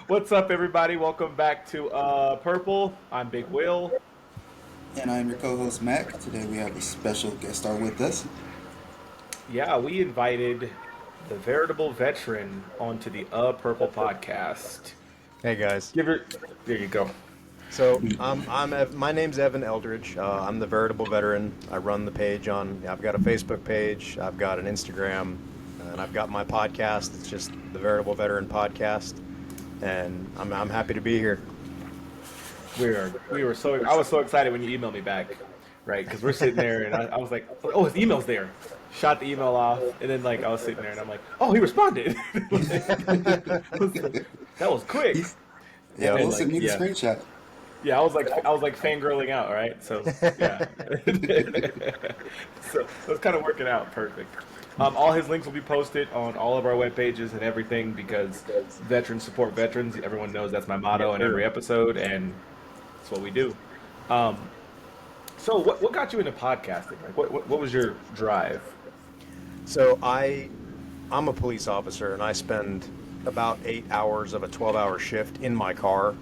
What's up, everybody? Welcome back to Purple. I'm Big Will. And I'm your co-host Mac. Today we have a special guest star with us. Yeah, we invited the Veritable Veteran onto the Purple podcast. Hey guys. Give her. There you go. My name's Evan Eldridge. I'm the Veritable Veteran. I run the page on. I've got a Facebook page. I've got an Instagram, and I've got my podcast. It's just the Veritable Veteran podcast, and I'm happy to be here. We were so. I was so excited when you emailed me back, right? Because we're sitting there, and I was like, "Oh, his email's there." Shot the email off, and then I was sitting there, and I'm like, "Oh, he responded." That was quick. Yeah, And we'll send me the screenshot. Yeah, I was like fangirling out, right? So yeah, so it's kind of working out perfect. All his links will be posted on all of our web pages and everything because veterans support veterans. Everyone knows that's my motto in every episode, and that's what we do. Um, so what got you into podcasting? Like what was your drive? So I'm a police officer, and I spend about 8 hours of a 12-hour shift in my car.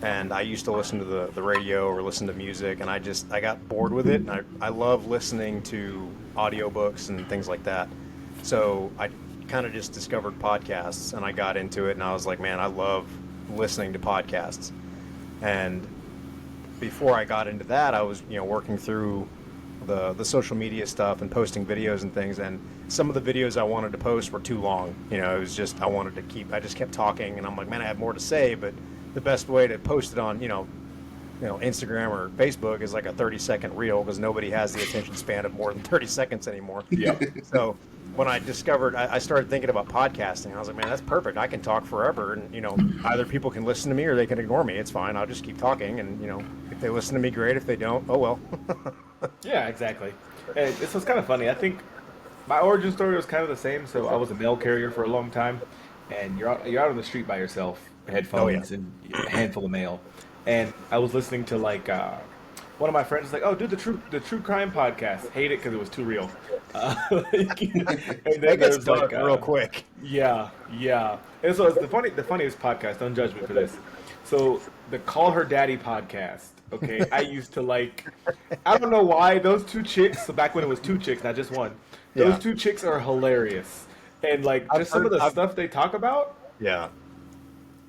And I used to listen to the radio or listen to music, and I got bored with it, and I love listening to audiobooks and things like that. So I kind of just discovered podcasts, and I got into it, and I was like, man, I love listening to podcasts. And before I got into that, I was working through the social media stuff and posting videos and things, and some of the videos I wanted to post were too long. It was just I just kept talking, and I'm like, man, I have more to say, but the best way to post it on Instagram or Facebook is like a 30-second reel, because nobody has the attention span of more than 30 seconds anymore. Yeah, So when I started thinking about podcasting, I was like, man, that's perfect. I can talk forever, and either people can listen to me or they can ignore me. It's fine. I'll just keep talking, and if they listen to me, great. If they don't, oh well. yeah, exactly. And this was kind of funny. I think my origin story was kind of the same. So I was a mail carrier for a long time, and you're out on the street by yourself, Oh yeah. headphones and a handful of mail, and I was listening to one of my friends was like, "Oh, dude, the true crime podcast." Hate it because it was too real. And That then gets there's dark real quick. yeah, yeah. And so it's the funniest podcast. Don't judge me for this. So the Call Her Daddy podcast. Okay, I used to like. I don't know why those two chicks. So back when it was two chicks, not just one. Those Yeah. two chicks are hilarious, and I've just some of heard. the I've stuff they talk about. Yeah.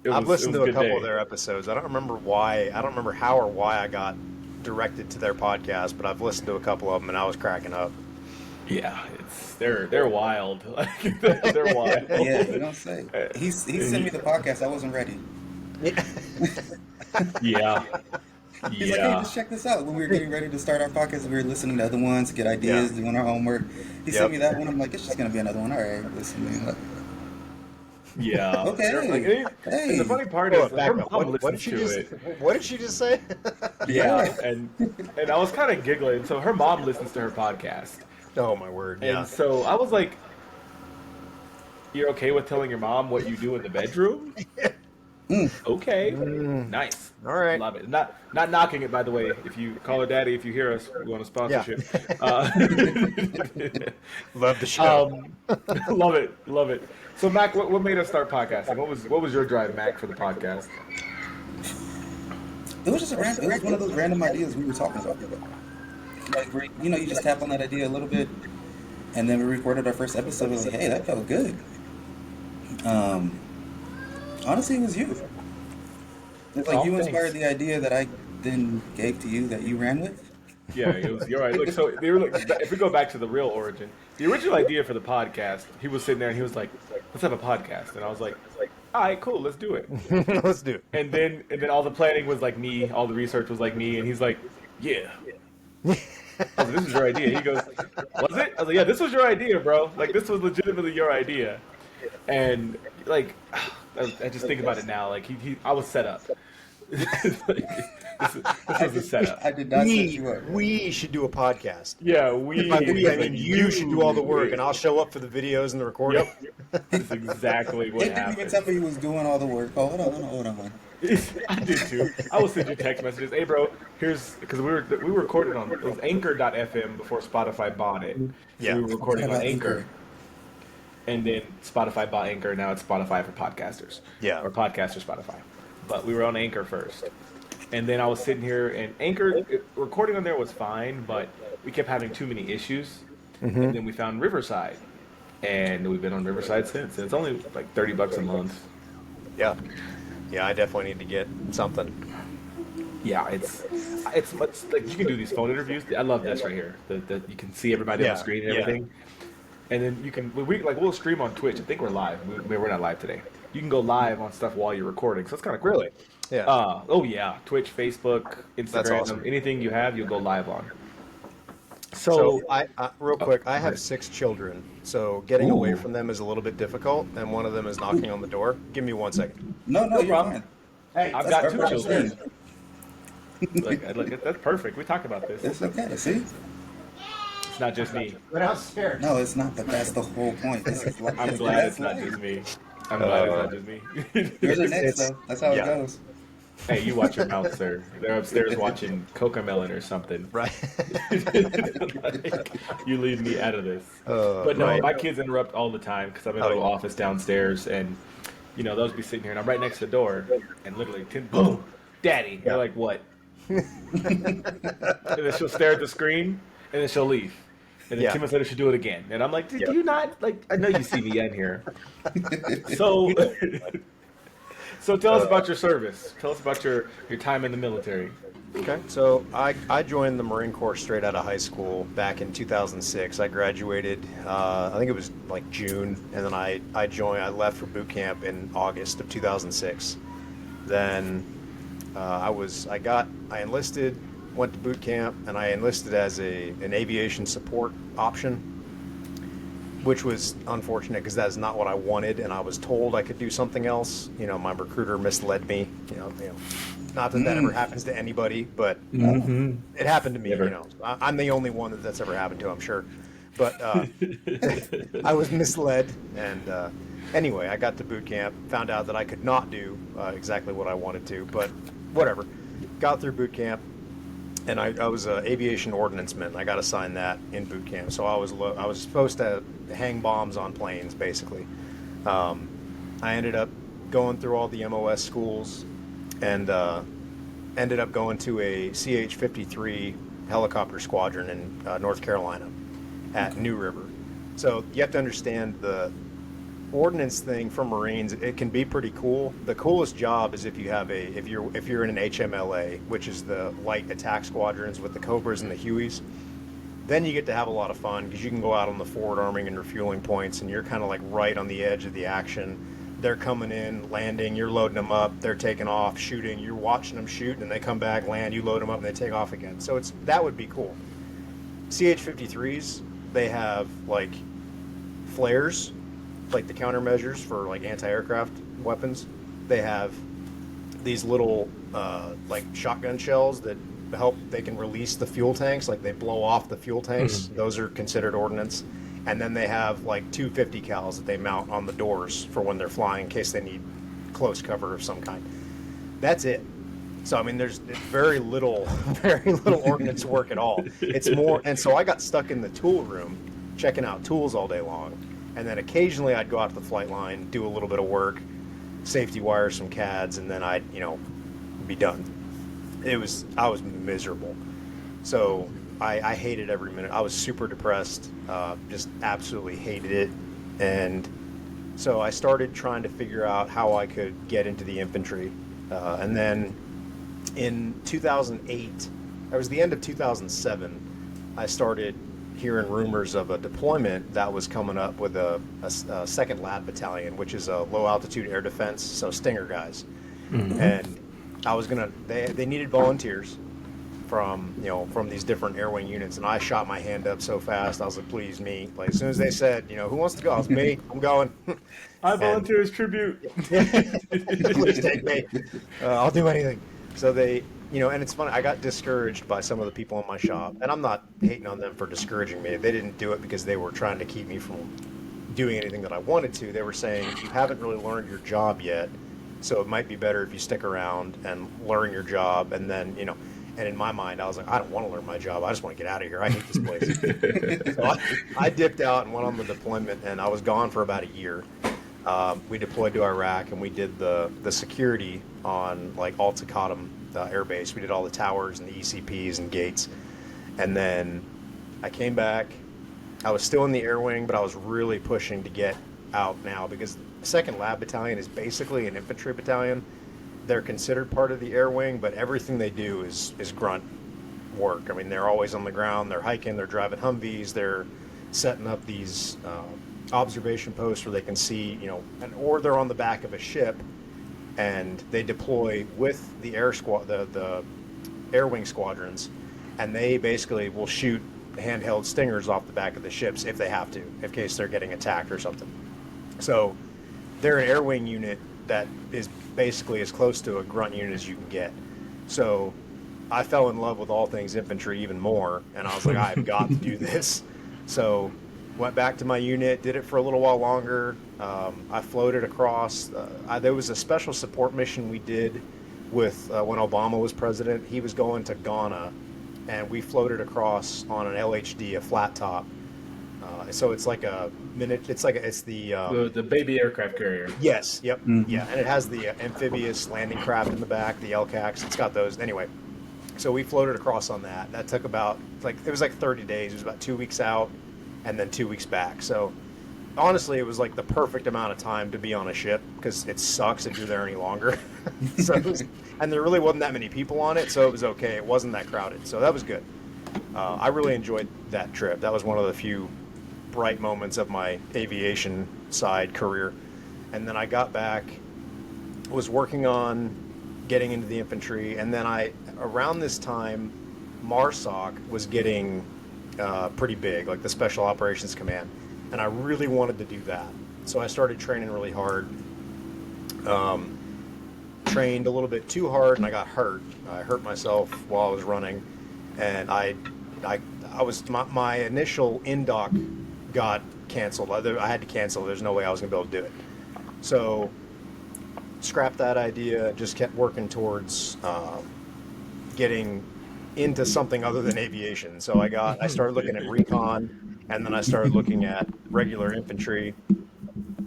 It I've was listened a to a good couple of day. their episodes. I don't remember why. I don't remember how or why I got directed to their podcast, but I've listened to a couple of them, and I was cracking up. Yeah, they're wild. Like they're wild. Yeah, you don't say. He sent me the podcast. I wasn't ready. Yeah, He's like, hey, yeah, just check this out. When we were getting ready to start our podcast, we were listening to other ones, get Yeah. ideas, doing our homework. He sent Yep. me that one. I'm like, it's just gonna be another one. All right, listening. Like, yeah. okay, And the hey, funny part Hold is on, back her up. mom What did listens she to just? it. What did she just say? Yeah, yeah. and I was kind of giggling. So her mom listens to her podcast, Oh my word! and Yeah. so I was like, "You're okay with telling your mom what you do in the bedroom?" Okay, nice, All right. love it. Not knocking it, by the way. If you call her daddy, if you hear us, we want a Yeah. sponsorship. Uh, Love the show. love it, love it. So Mac, what made us start podcasting? What was your drive, Mac, for the podcast? It was just it was one of those random ideas we were talking about. Like, you just tap on that idea a little bit, and then we recorded our first episode. We was like, hey, that felt good. Um, Honestly, it was you. It's like Oh, you thanks. inspired the idea that I then gave to you that you ran with. Yeah, it was. You're right. Look, so if we go back to the real origin, the original idea for the podcast, he was sitting there and he was like, "Let's have a podcast," and I was like, "All right, cool, let's do it." Let's do it. And then all the planning was like me, all the research was like me, and he's like, "Yeah." I was like, "This is your idea." He goes, "Was it?" I was like, "Yeah, this was your idea, bro. Like this was legitimately your idea." And like, I just think about it now. Like I was set up. This was a setup. I did not set We you up. we should do a podcast. Yeah, By we, I like, mean you should do all the work, and I'll show up for the videos and the recording. Yep, that's exactly what It didn't even happened. tell me he was doing all the work. Oh, hold on. I did too. I will send you text messages. Hey, bro, here's because we were recording on it was Anchor.fm before Spotify bought it. So Yeah. we were recording on About Anchor. and then Spotify bought Anchor. Now it's Spotify for podcasters, Yeah. or podcaster Spotify. But we were on Anchor first, and then I was sitting here, and Anchor recording on there was fine, but we kept having too many issues, and then we found Riverside, and we've been on Riverside since. And it's only like $30 a month. Yeah. Yeah, I definitely need to get something. Yeah, it's much like you can do these phone interviews. I love this right here. The you can see everybody on Yeah, the screen and yeah. everything. And then you can we'll stream on Twitch. I think we're live. We're not live today. You can go live on stuff while you're recording, so it's kind of cool. Really? Yeah. Oh yeah, Twitch, Facebook, That's Instagram, awesome. anything you have, you'll go live on. So So, I real quick, I go have ahead. 6 children, so getting away Ooh. from them is a little bit difficult, and one of them is knocking on the door. Give me 1 second. No, No you're problem. fine. Hey, I've That's got our 2 purpose. children. Like that's perfect. We talked about this. It's okay. See? It's not just me. Go downstairs. No, it's not. But that's the whole point. This is life. I'm glad it's not just me. I'm glad it's not just me. Yours are next, It's- though. That's how yeah. it goes. Hey, you watch your mouth, sir. They're upstairs watching Cocomelon or something. Right. Like, you leave me out of this. But no, right. my kids interrupt all the time because I'm in a Oh, little yeah. office downstairs, and they'll be sitting here, and I'm right next to the door, and literally, boom, Daddy. Yeah. They're like, what? And then she'll stare at the screen, and then she'll leave. And then Yeah. 2 minutes later, she'll do it again. And I'm like, do Yeah. you not, like, I know you see me in here. So, so tell us about your service. Tell us about your time in the military. Okay. So I joined the Marine Corps straight out of high school back in 2006. I graduated, I think it was like June, and then I left for boot camp in August of 2006. Then I enlisted, went to boot camp, and I enlisted as an aviation support option, which was unfortunate because that is not what I wanted, and I was told I could do something else. My recruiter misled me. Not that ever happens to anybody, but it happened to me. Never. I'm the only one that's ever happened to, I'm sure. But I was misled, and anyway, I got to boot camp, found out that I could not do exactly what I wanted to, but whatever. Got through boot camp, and I was an aviation ordnanceman. I got assigned that in boot camp, so I was supposed to hang bombs on planes, basically. I ended up going through all the MOS schools, and ended up going to a CH-53 helicopter squadron in North Carolina at New River. So you have to understand the ordnance thing for Marines. It can be pretty cool. The coolest job is if you're in an HMLA, which is the light attack squadrons with the Cobras and the Hueys. Then you get to have a lot of fun because you can go out on the forward arming and refueling points, and you're kind of like right on the edge of the action. They're coming in, landing, you're loading them up, they're taking off, shooting, you're watching them shoot, and they come back, land, you load them up, and they take off again. So that would be cool. CH-53s, they have like flares, like the countermeasures for like anti-aircraft weapons. They have these little like shotgun shells that they can release the fuel tanks, like they blow off the fuel tanks. Those are considered ordnance. And then they have like 250 cals that they mount on the doors for when they're flying in case they need close cover of some kind. That's it. So I mean, there's very little ordnance work at all. It's more, and so I got stuck in the tool room, checking out tools all day long, and then occasionally I'd go out to the flight line, do a little bit of work, safety wire some CADs, and then I'd be done. I was miserable. So I hated every minute. I was super depressed, just absolutely hated it. And so I started trying to figure out how I could get into the infantry. And then in 2008, it was the end of 2007, I started hearing rumors of a deployment that was coming up with a 2nd Lat Battalion, which is a low altitude air defense, so Stinger guys. And I was they needed volunteers from these different air wing units, and I shot my hand up so fast. I was like, please, me. Like as soon as they said, who wants to go? I was me. I'm going. I volunteer as tribute. Please take me. I'll do anything. So they, and it's funny. I got discouraged by some of the people in my shop, and I'm not hating on them for discouraging me. They didn't do it because they were trying to keep me from doing anything that I wanted to. They were saying, you haven't really learned your job yet, so it might be better if you stick around and learn your job, and then And in my mind, I was like, I don't want to learn my job. I just want to get out of here. I hate this place. So I dipped out and went on the deployment, and I was gone for about a year. We deployed to Iraq, and we did the security on like Al-Taqaddam Air Base. We did all the towers and the ECPs and gates. And then I came back. I was still in the air wing, but I was really pushing to get out now because the 2nd Lab Battalion is basically an infantry battalion. They're considered part of the air wing, but everything they do is grunt work. I mean, they're always on the ground. They're hiking. They're driving Humvees. They're setting up these observation posts where they can see, or they're on the back of a ship, and they deploy with the the air wing squadrons, and they basically will shoot handheld stingers off the back of the ships if they have to, in case they're getting attacked or something. So they're an air wing unit that is basically as close to a grunt unit as you can get. So I fell in love with all things infantry even more, and I was like, I've got to do this. So went back to my unit, did it for a little while longer. I floated across. There was a special support mission we did with when Obama was president. He was going to Ghana, and we floated across on an LHD, a flat top. So it's like a minute. It's the baby aircraft carrier. Yes. Yep. Mm-hmm. Yeah, and it has the amphibious landing craft in the back, the LCACs. It's got those. Anyway, so we floated across on that. That took about it was like 30 days. It was about 2 weeks out, and then 2 weeks back. So honestly, it was like the perfect amount of time to be on a ship because it sucks if you're there any longer. And there really wasn't that many people on it, so it was okay. It wasn't that crowded, so that was good. I really enjoyed that trip. That was one of the few bright moments of my aviation side career. And then I got back, was working on getting into the infantry, and then around this time, MARSOC was getting pretty big, like the Special Operations Command, and I really wanted to do that. So I started training really hard. Trained a little bit too hard, and I got hurt. I hurt myself while I was running, and my initial in-dock got canceled. I had to cancel. There's no way I was going to be able to do it. So scrapped that idea, just kept working towards getting into something other than aviation. So I started looking at recon, and then I started looking at regular infantry,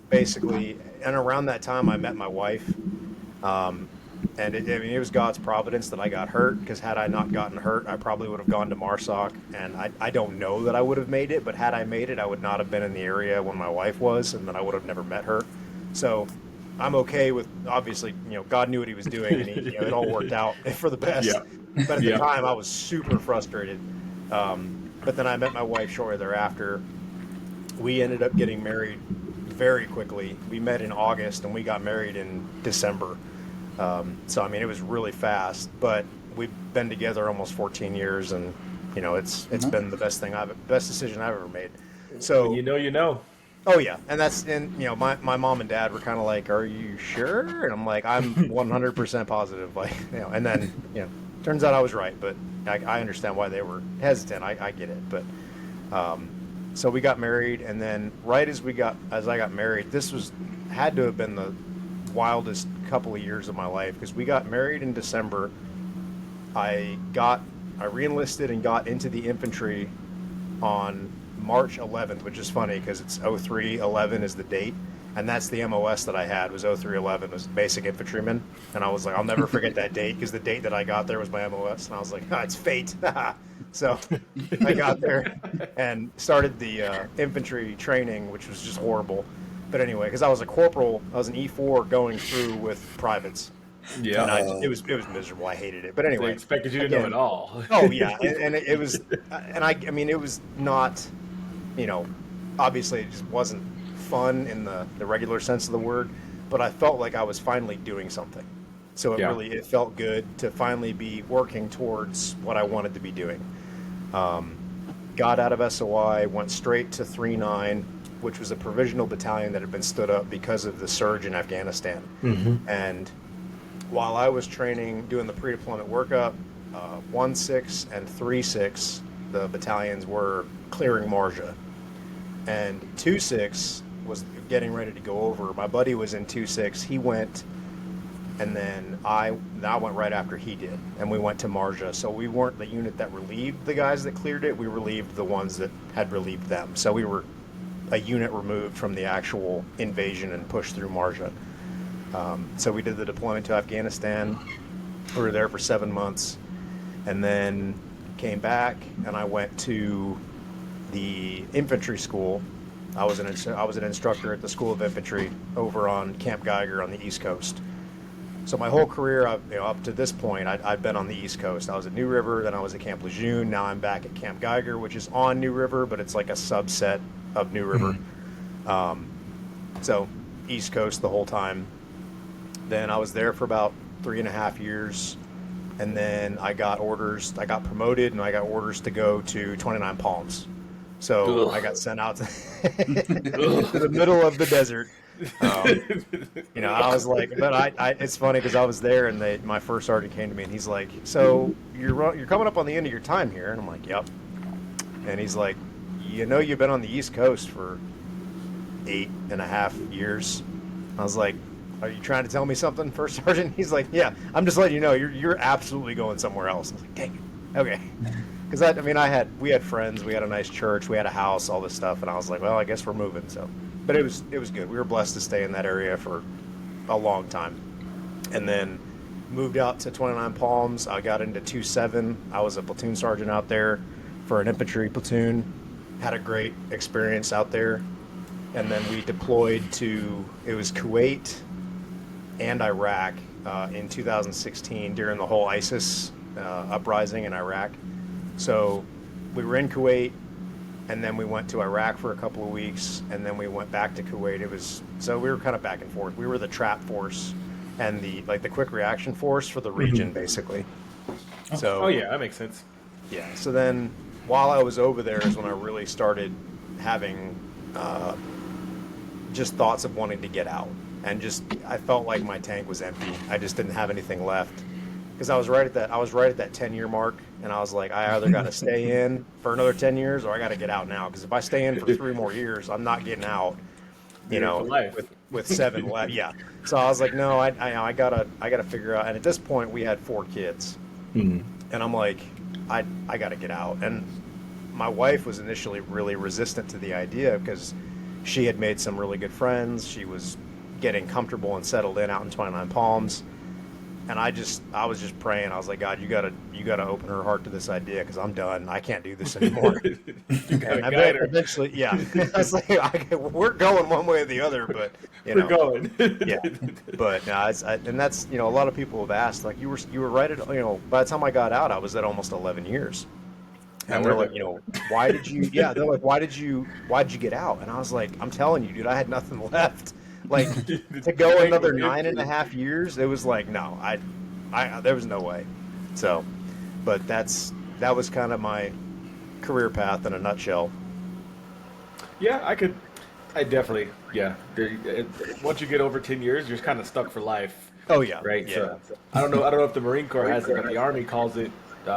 basically. And around that time, I met my wife. And it was God's providence that I got hurt, because had I not gotten hurt, I probably would have gone to MARSOC, and I don't know that I would have made it, but had I made it, I would not have been in the area when my wife was, and then I would have never met her. So I'm okay with, obviously, God knew what he was doing, and it all worked out for the best. Yeah. But at the time, I was super frustrated. But then I met my wife shortly thereafter. We ended up getting married very quickly. We met in August, and we got married in December. So it was really fast, but we've been together almost 14 years, and it's been the best decision I've ever made. So when Oh yeah, and my mom and dad were kind of like, "Are you sure?" And I'm like, "I'm 100% positive." And then turns out I was right, but I understand why they were hesitant. I get it, but so we got married, and then right as I got married, this had to have been the wildest couple of years of my life, because we got married in December. I re-enlisted and got into the infantry on March 11th, which is funny because it's 0311 is the date, and that's the MOS that I had was 0311, was basic infantryman, and I was like, I'll never forget that date, because the date that I got there was my MOS, and I was like, it's fate. So I got there and started the infantry training, which was just horrible. But anyway, because I was a corporal, I was an E4 going through with privates. Yeah, and it was miserable. I hated it. But anyway, they expected you to know it all. Oh yeah, and it was, and it was not, obviously it just wasn't fun in the regular sense of the word. But I felt like I was finally doing something. So it felt good to finally be working towards what I wanted to be doing. Got out of SOI, went straight to 3-9. Which was a provisional battalion that had been stood up because of the surge in Afghanistan. Mm-hmm. And while I was training, doing the pre-deployment workup, 1-6 and 3-6, the battalions were clearing Marja. And 2-6 was getting ready to go over. My buddy was in 2-6. He went and then I went right after he did, and we went to Marja. So we weren't the unit that relieved the guys that cleared it. We relieved the ones that had relieved them. So we were a unit removed from the actual invasion and push through Marja. So we did the deployment to Afghanistan. We were there for 7 months, and then came back, and I went to the infantry school. I was an instructor at the School of Infantry over on Camp Geiger on the East Coast. So my whole career, up to this point, I've been on the East Coast. I was at New River, then I was at Camp Lejeune. Now I'm back at Camp Geiger, which is on New River, but it's like a subset of New River. So East Coast the whole time. Then I was there for about 3.5 years, and then I got promoted, and I got orders to go to 29 Palms. So I got sent out to, to the middle of the desert. I was like, but I it's funny because I was there, and my first sergeant came to me, and he's like, so you're coming up on the end of your time here, and I'm like, yep. And he's like, you've been on the East Coast for 8.5 years. I was like, are you trying to tell me something, First Sergeant? He's like, yeah, I'm just letting you know you're absolutely going somewhere else. I was like, dang it, okay. Because we had friends, we had a nice church, we had a house, all this stuff, and I was like, well, I guess we're moving. So, but it was good. We were blessed to stay in that area for a long time, and then moved out to 29 Palms. I got into 2-7. I was a platoon sergeant out there for an infantry platoon. Had a great experience out there, and then we deployed to Kuwait and Iraq in 2016 during the whole ISIS uprising in Iraq. So we were in Kuwait, and then we went to Iraq for a couple of weeks, and then we went back to Kuwait. So we were kind of back and forth. We were the trap force and the quick reaction force for the region, basically. So yeah, that makes sense. Yeah. So then while I was over there is when I really started having just thoughts of wanting to get out. And I felt like my tank was empty. I just didn't have anything left. Because I was right at that 10-year mark, and I was like, I either got to stay in for another 10 years or I got to get out now. Because if I stay in for 3 more years, I'm not getting out. With 7 left. Yeah. So I was like, no, I gotta figure out. And at this point, we had 4 kids, and I'm like, I gotta get out. And my wife was initially really resistant to the idea because she had made some really good friends. She was getting comfortable and settled in out in 29 Palms. And I was just praying. I was like, God, you gotta open her heart to this idea because I'm done. I can't do this anymore. And eventually, yeah. I was like, we're going one way or the other, but we're going. Yeah. But no, and that's a lot of people have asked, like, you were right at by the time I got out, I was at almost 11 years. And they're like, why did you? Yeah, they're like, why did you get out? And I was like, I'm telling you, dude, I had nothing left. Like, to go another 9.5 years, it was like, no, I there was no way. So, but that was kind of my career path in a nutshell. Yeah, I definitely, yeah. Once you get over 10 years, you're kind of stuck for life. Oh yeah, right. Yeah. So I don't know if the Marine Corps has it, but the Army calls it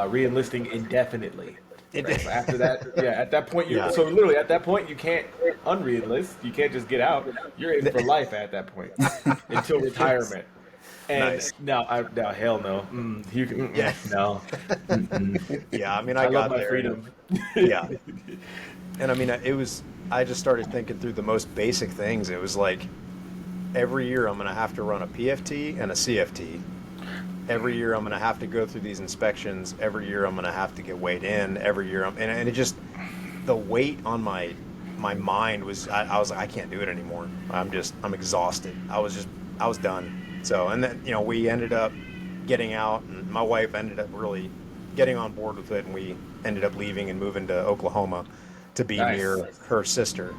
re-enlisting indefinitely. Right? So after that, at that point, so literally at that point, you can't unre-enlist. You can't just get out. You're in for life at that point until retirement. And nice. no, hell no. You can, no. Yeah, I mean, I got love my there. freedom. Yeah, and I mean, I just started thinking through the most basic things. It was like, every year I'm going to have to run a PFT and a CFT. Every year I'm going to have to go through these inspections. Every year I'm going to have to get weighed in. Every year and it just, the weight on my mind was, I was like, I can't do it anymore. I'm exhausted. I was done. So, and then, we ended up getting out, and my wife ended up really getting on board with it, and we ended up leaving and moving to Oklahoma to be near her sister.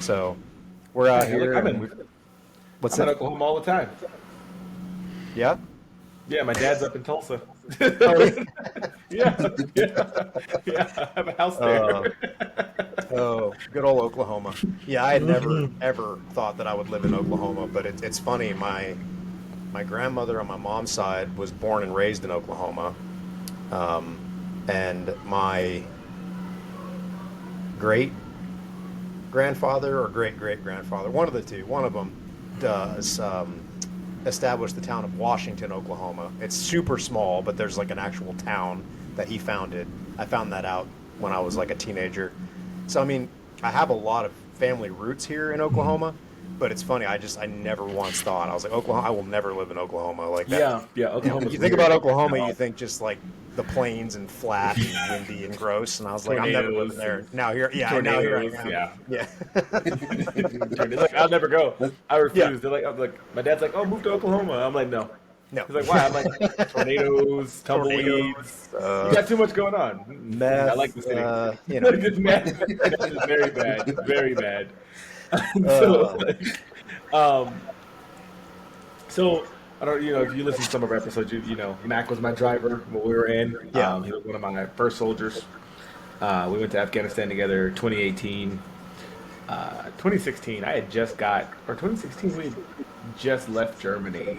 So we're out here. I'm in Oklahoma all the time. Yeah? Yeah, my dad's up in Tulsa. Oh, yeah. I have a house there. Good old Oklahoma. Yeah, I had never, ever thought that I would live in Oklahoma, but it's funny. My grandmother on my mom's side was born and raised in Oklahoma, and my great-grandfather or great-great-grandfather, one of the two, one of them does established the town of Washington, Oklahoma. It's super small, but there's like an actual town that he founded. I found that out when I was like a teenager. So I mean, I have a lot of family roots here in Oklahoma, but it's funny. I never once thought I was like Oklahoma. I will never live in Oklahoma like that. Yeah, yeah. You know, Oklahoma's you think weird. about Oklahoma, you think just like the plains and flat and windy and gross. And I was like, I'm never living there. Now here, yeah, now here I Tornadoes, am. yeah. Yeah. Like, I'll never go. I refuse. Yeah. I'm like, my dad's like, oh, move to Oklahoma. I'm like, no. No. He's like, why? I'm like, tornadoes, tumbleweeds. You got too much going on. Meth, I like the city. you know. Just meth. It's very bad. Very bad. So, so I don't, if you listen to some of our episodes, you know, Mac was my driver when we were in. Yeah. He was one of my first soldiers. We went to Afghanistan together 2018. 2016, I had just got, or 2016, we had just left Germany.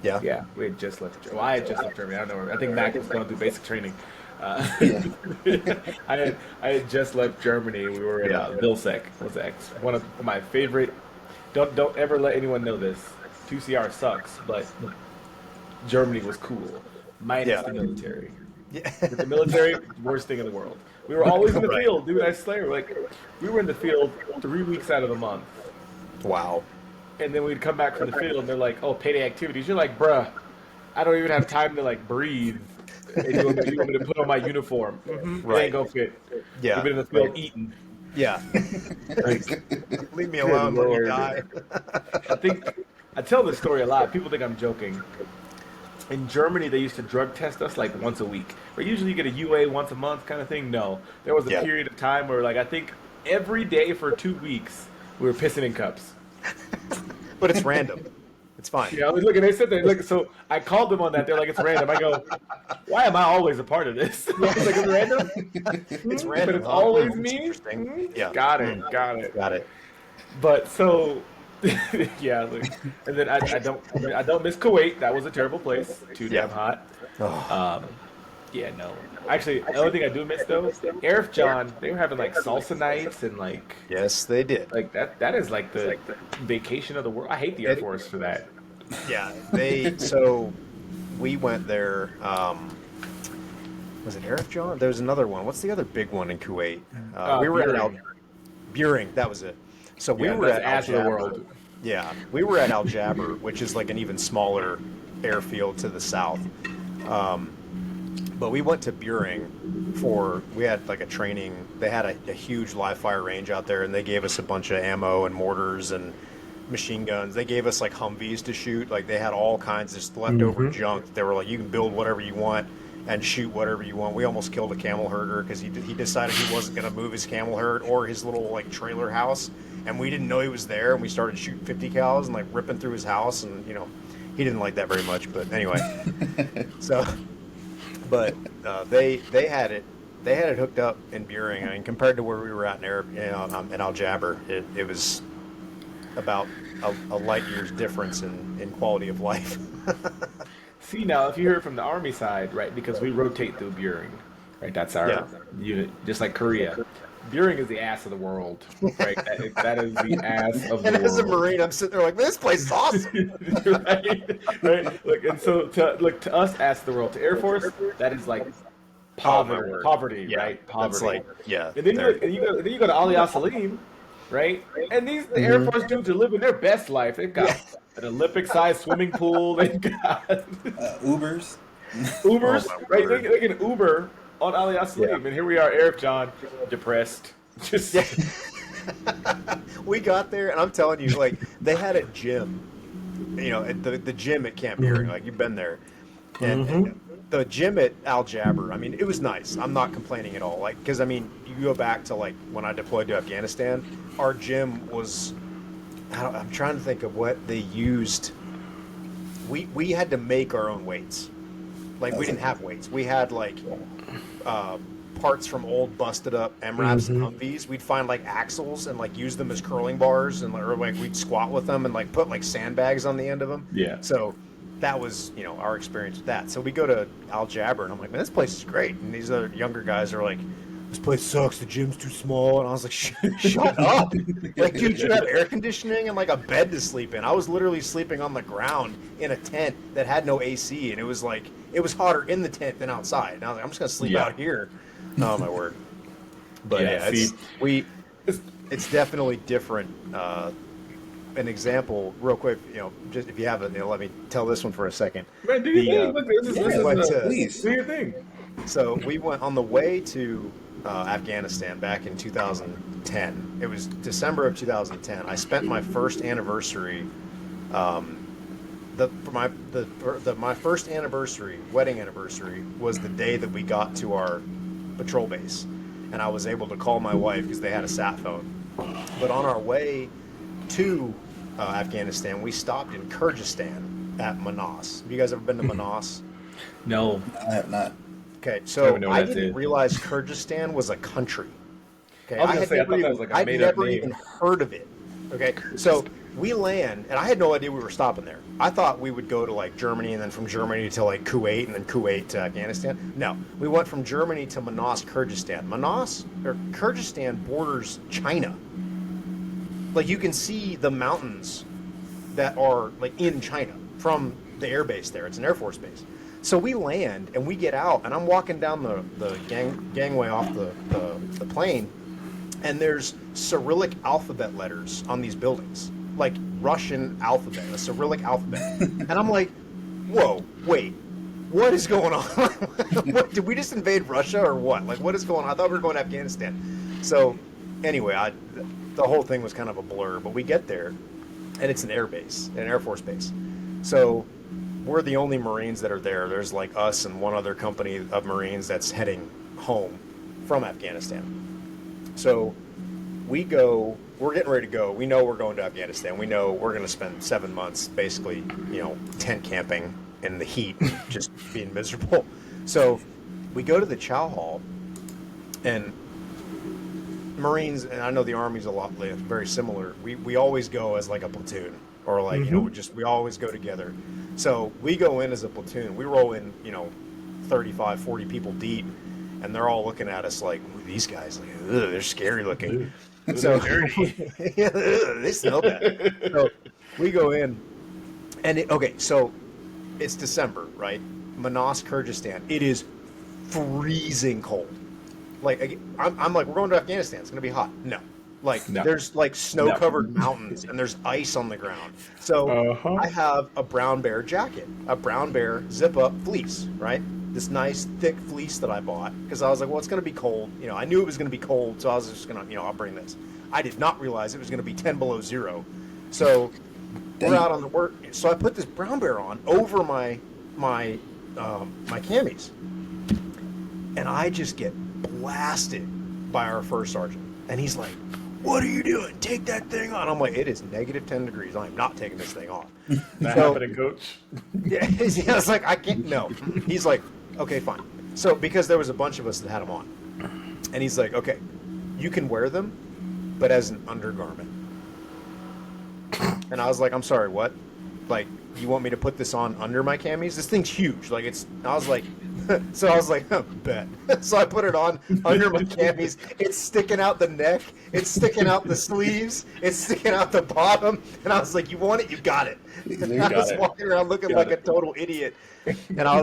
Yeah. Yeah, we had just left. Well, I had just left Germany. I don't know. I think Mac was going through basic training. I had just left Germany. We were in Vilsek. One of my favorite. Don't ever let anyone know this. 2CR sucks, but Germany was cool. Minus the military. Yeah. With the military, worst thing in the world. We were always in the field, dude. I swear, like we were in the field 3 weeks out of the month. Wow. And then we'd come back from the field, and they're like, "Oh, payday activities." You're like, "Bruh, I don't even have time to like breathe." And you want me to put on my uniform? Mm-hmm. It ain't gonna fit. Yeah. You've been in the field eating. Yeah. Leave me alone when you die. I tell this story a lot. People think I'm joking. In Germany, they used to drug test us like once a week. Or usually you get a UA once a month kind of thing. No. There was a period of time where, like, I think every day for 2 weeks, we were pissing in cups. But it's random. It's fine. Yeah, I was looking, they said that. Look, so I called them on that. They're like, it's random. I go, why am I always a part of this? I was like, it's random? It's random. But it's always It's me? interesting. Yeah. Got it. Got it. But so, yeah, look, and then I don't miss Kuwait. That was a terrible place. Too damn hot. Yeah, no. Actually, the only thing I do miss though, Arif John, they were having like salsa nights and like. Yes, they did. Like that is like the vacation of the world. I hate the Air Force for that. Yeah, so we went there. Was it Arif John? There was another one. What's the other big one in Kuwait? We were Buehring. at Buehring. That was it. So we were at ass of the Al world. Jaber. Yeah, we were at Al Jaber, which is like an even smaller airfield to the south. But we went to Buehring we had like a training. They had a huge live fire range out there, and they gave us a bunch of ammo and mortars and machine guns. They gave us like Humvees to shoot. Like they had all kinds of just leftover junk. They were like, you can build whatever you want and shoot whatever you want. We almost killed a camel herder because he decided he wasn't going to move his camel herd or his little like trailer house, and we didn't know he was there. And we started shooting 50 cals and like ripping through his house, and he didn't like that very much. But anyway, so. But they had it hooked up in Buehring. I mean, compared to where we were at in Al Jaber, it was about a light year's difference in quality of life. See, now, if you hear it from the Army side, right, because we rotate through Buehring, right, that's our unit, just like Korea. Buehring is the ass of the world, right? That is the ass of the world. And as a Marine, I'm sitting there like, this place is awesome. right? Look, and so to us, ass of the world, to Air Force, that is like poverty, right? Poverty. That's like, And then you go to Ali Al Salim, right? And the Air Force dudes are living their best life. They've got an Olympic-sized swimming pool. They've got Ubers. Right? They can Uber on Ali Al Salim, and here we are, Arif John, depressed. Just we got there, and I'm telling you, like they had a gym, the gym at Camp Buehring. Like you've been there, and the gym at Al Jaber. I mean, it was nice. I'm not complaining at all. Like because I mean, you go back to like when I deployed to Afghanistan, our gym was. I'm trying to think of what they used. We had to make our own weights. Like we didn't have weights. We had like parts from old busted up MRAPs and Humvees. We'd find like axles and like use them as curling bars, and or like we'd squat with them and like put like sandbags on the end of them. Yeah. So that was our experience with that. So we go to Al Jaber, and I'm like, man, this place is great. And these other younger guys are like, this place sucks. The gym's too small. And I was like, shut up. Like, dude, you have air conditioning and like a bed to sleep in. I was literally sleeping on the ground in a tent that had no AC, and it was like it was hotter in the tent than outside. And I was like, I'm just gonna sleep out here. Oh my word. But yeah, it's definitely different. An example, real quick, just if you have it, let me tell this one for a second. Man, do your thing. Look, please do your thing. So we went on the way to Afghanistan back in 2010. It was December of 2010. I spent my first anniversary. My first anniversary, wedding anniversary, was the day that we got to our patrol base, and I was able to call my wife because they had a sat phone. But on our way to Afghanistan, we stopped in Kyrgyzstan at Manas. Have you guys ever been to Manas? No, I have not. Okay, so I didn't realize Kyrgyzstan was a country. Okay, I thought that was like a made up name. I'd never even heard of it. Okay, so we land, and I had no idea we were stopping there. I thought we would go to like Germany, and then from Germany to like Kuwait, and then Kuwait to Afghanistan. No, we went from Germany to Manas, Kyrgyzstan. Kyrgyzstan borders China. Like, you can see the mountains that are like in China from the air base there. It's an Air Force base. So we land and we get out, and I'm walking down the gangway off the plane, and there's Cyrillic alphabet letters on these buildings, like Russian alphabet, a Cyrillic alphabet. And I'm like, whoa, wait, what is going on? What, did we just invade Russia or what? Like, what is going on? I thought we were going to Afghanistan. So anyway, the whole thing was kind of a blur, but we get there, and it's an air base, an Air Force base. So we're the only Marines that are there. There's like us and one other company of Marines that's heading home from Afghanistan. So we're getting ready to go. We know we're going to Afghanistan. We know we're going to spend 7 months basically, tent camping in the heat, just being miserable. So we go to the chow hall, and Marines, and I know the Army's a lot very similar. We always go as like a platoon, or like we always go together. So we go in as a platoon. We roll in 35, 40 people deep, and they're all looking at us like, these guys, like, they're scary looking. So they smell bad. So we go in, and so it's December, right? Manas, Kyrgyzstan. It is freezing cold. Like, I'm like, we're going to Afghanistan. It's going to be hot. No. There's like snow-covered mountains, and there's ice on the ground. So I have a brown bear jacket, a brown bear zip-up fleece, right? This nice thick fleece that I bought because I was like, well, it's going to be cold. I knew it was going to be cold, so I was just going to, I'll bring this. I did not realize it was going to be 10 below zero. So we're out on the work. So I put this brown bear on over my camis, and I just get blasted by our first sergeant. And he's like, what are you doing? Take that thing on. I'm like, it is negative 10 degrees. I'm not taking this thing off. That happening, coach? Yeah, I was like, I can't. No. He's like, okay, fine. So because there was a bunch of us that had them on. And he's like, okay, you can wear them, but as an undergarment. And I was like, I'm sorry, what? Like, you want me to put this on under my camis? This thing's huge. Like, I was like, oh, bet. So I put it on under my camis. It's sticking out the neck. It's sticking out the sleeves. It's sticking out the bottom. And I was like, you want it? You got it. And I was walking around looking like a total idiot. And I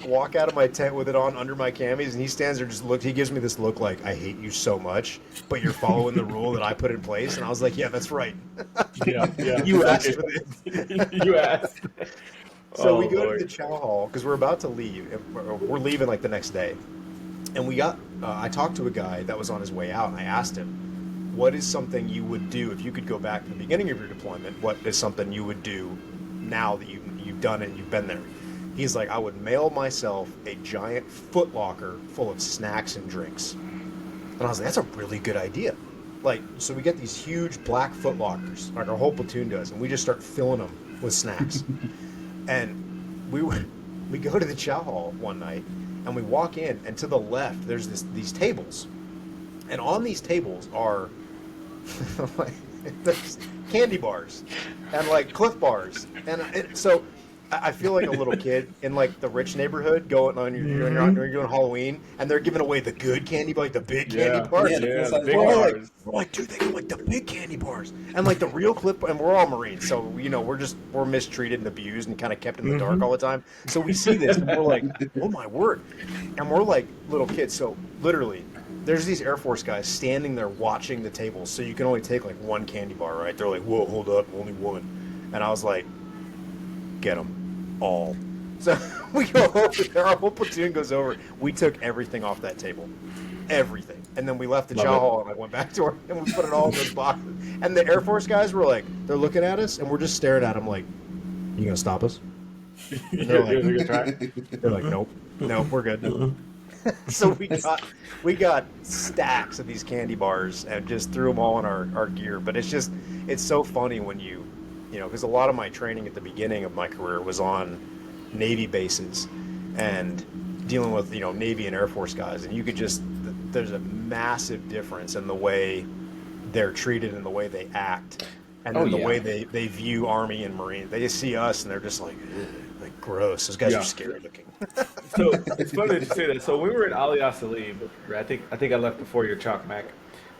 walk out of my tent with it on under my camis, and he stands there just he gives me this look like, I hate you so much, but you're following the rule that I put in place. And I was like, yeah, that's right. Yeah. You asked for this. You asked. So we go to the chow hall because we're about to leave. We're leaving like the next day. And we got, I talked to a guy that was on his way out, and I asked him, what is something you would do if you could go back to the beginning of your deployment? What is something you would do now that you've done it and you've been there? He's like, I would mail myself a giant Foot Locker full of snacks and drinks. And I was like, that's a really good idea. Like, so we get these huge black Foot Lockers, like our whole platoon does, and we just start filling them with snacks. And we go to the chow hall one night, and we walk in, and to the left, there's these tables. And on these tables are there's candy bars and like Cliff bars. And so I feel like a little kid in like the rich neighborhood going on you're doing Halloween and they're giving away the good candy, like the big candy Yeah, bars. Yeah, the full yeah, the size big We're all bars. like, bars. we're like, dude, they got like the big candy bars and like the real clip, and we're all Marines, so we're mistreated and abused and kind of kept in the dark all the time. So we see this and we're like, oh my word, and we're like little kids. So literally, there's these Air Force guys standing there watching the tables, so you can only take like one candy bar, right? They're like, whoa, hold up, only one, and I was like, get them all. So we go over there, our whole platoon goes over. We took everything off that table. Everything. And then we left the Love chow it. hall and I went back to her and we put it all in those boxes. And the Air Force guys were like, they're looking at us and we're just staring at them like, you gonna stop us? And they're Give it a good try. like, nope, we're good. So we got stacks of these candy bars and just threw them all in our gear. But it's so funny when because a lot of my training at the beginning of my career was on Navy bases and dealing with Navy and Air Force guys, and you could there's a massive difference in the way they're treated and the way they act, and then the way they view Army and Marine. They just see us and they're just like gross. Those guys are scary looking. So it's funny that you say that. So we were at Aliyah Salim, right? I think I left before your chalk, Mac.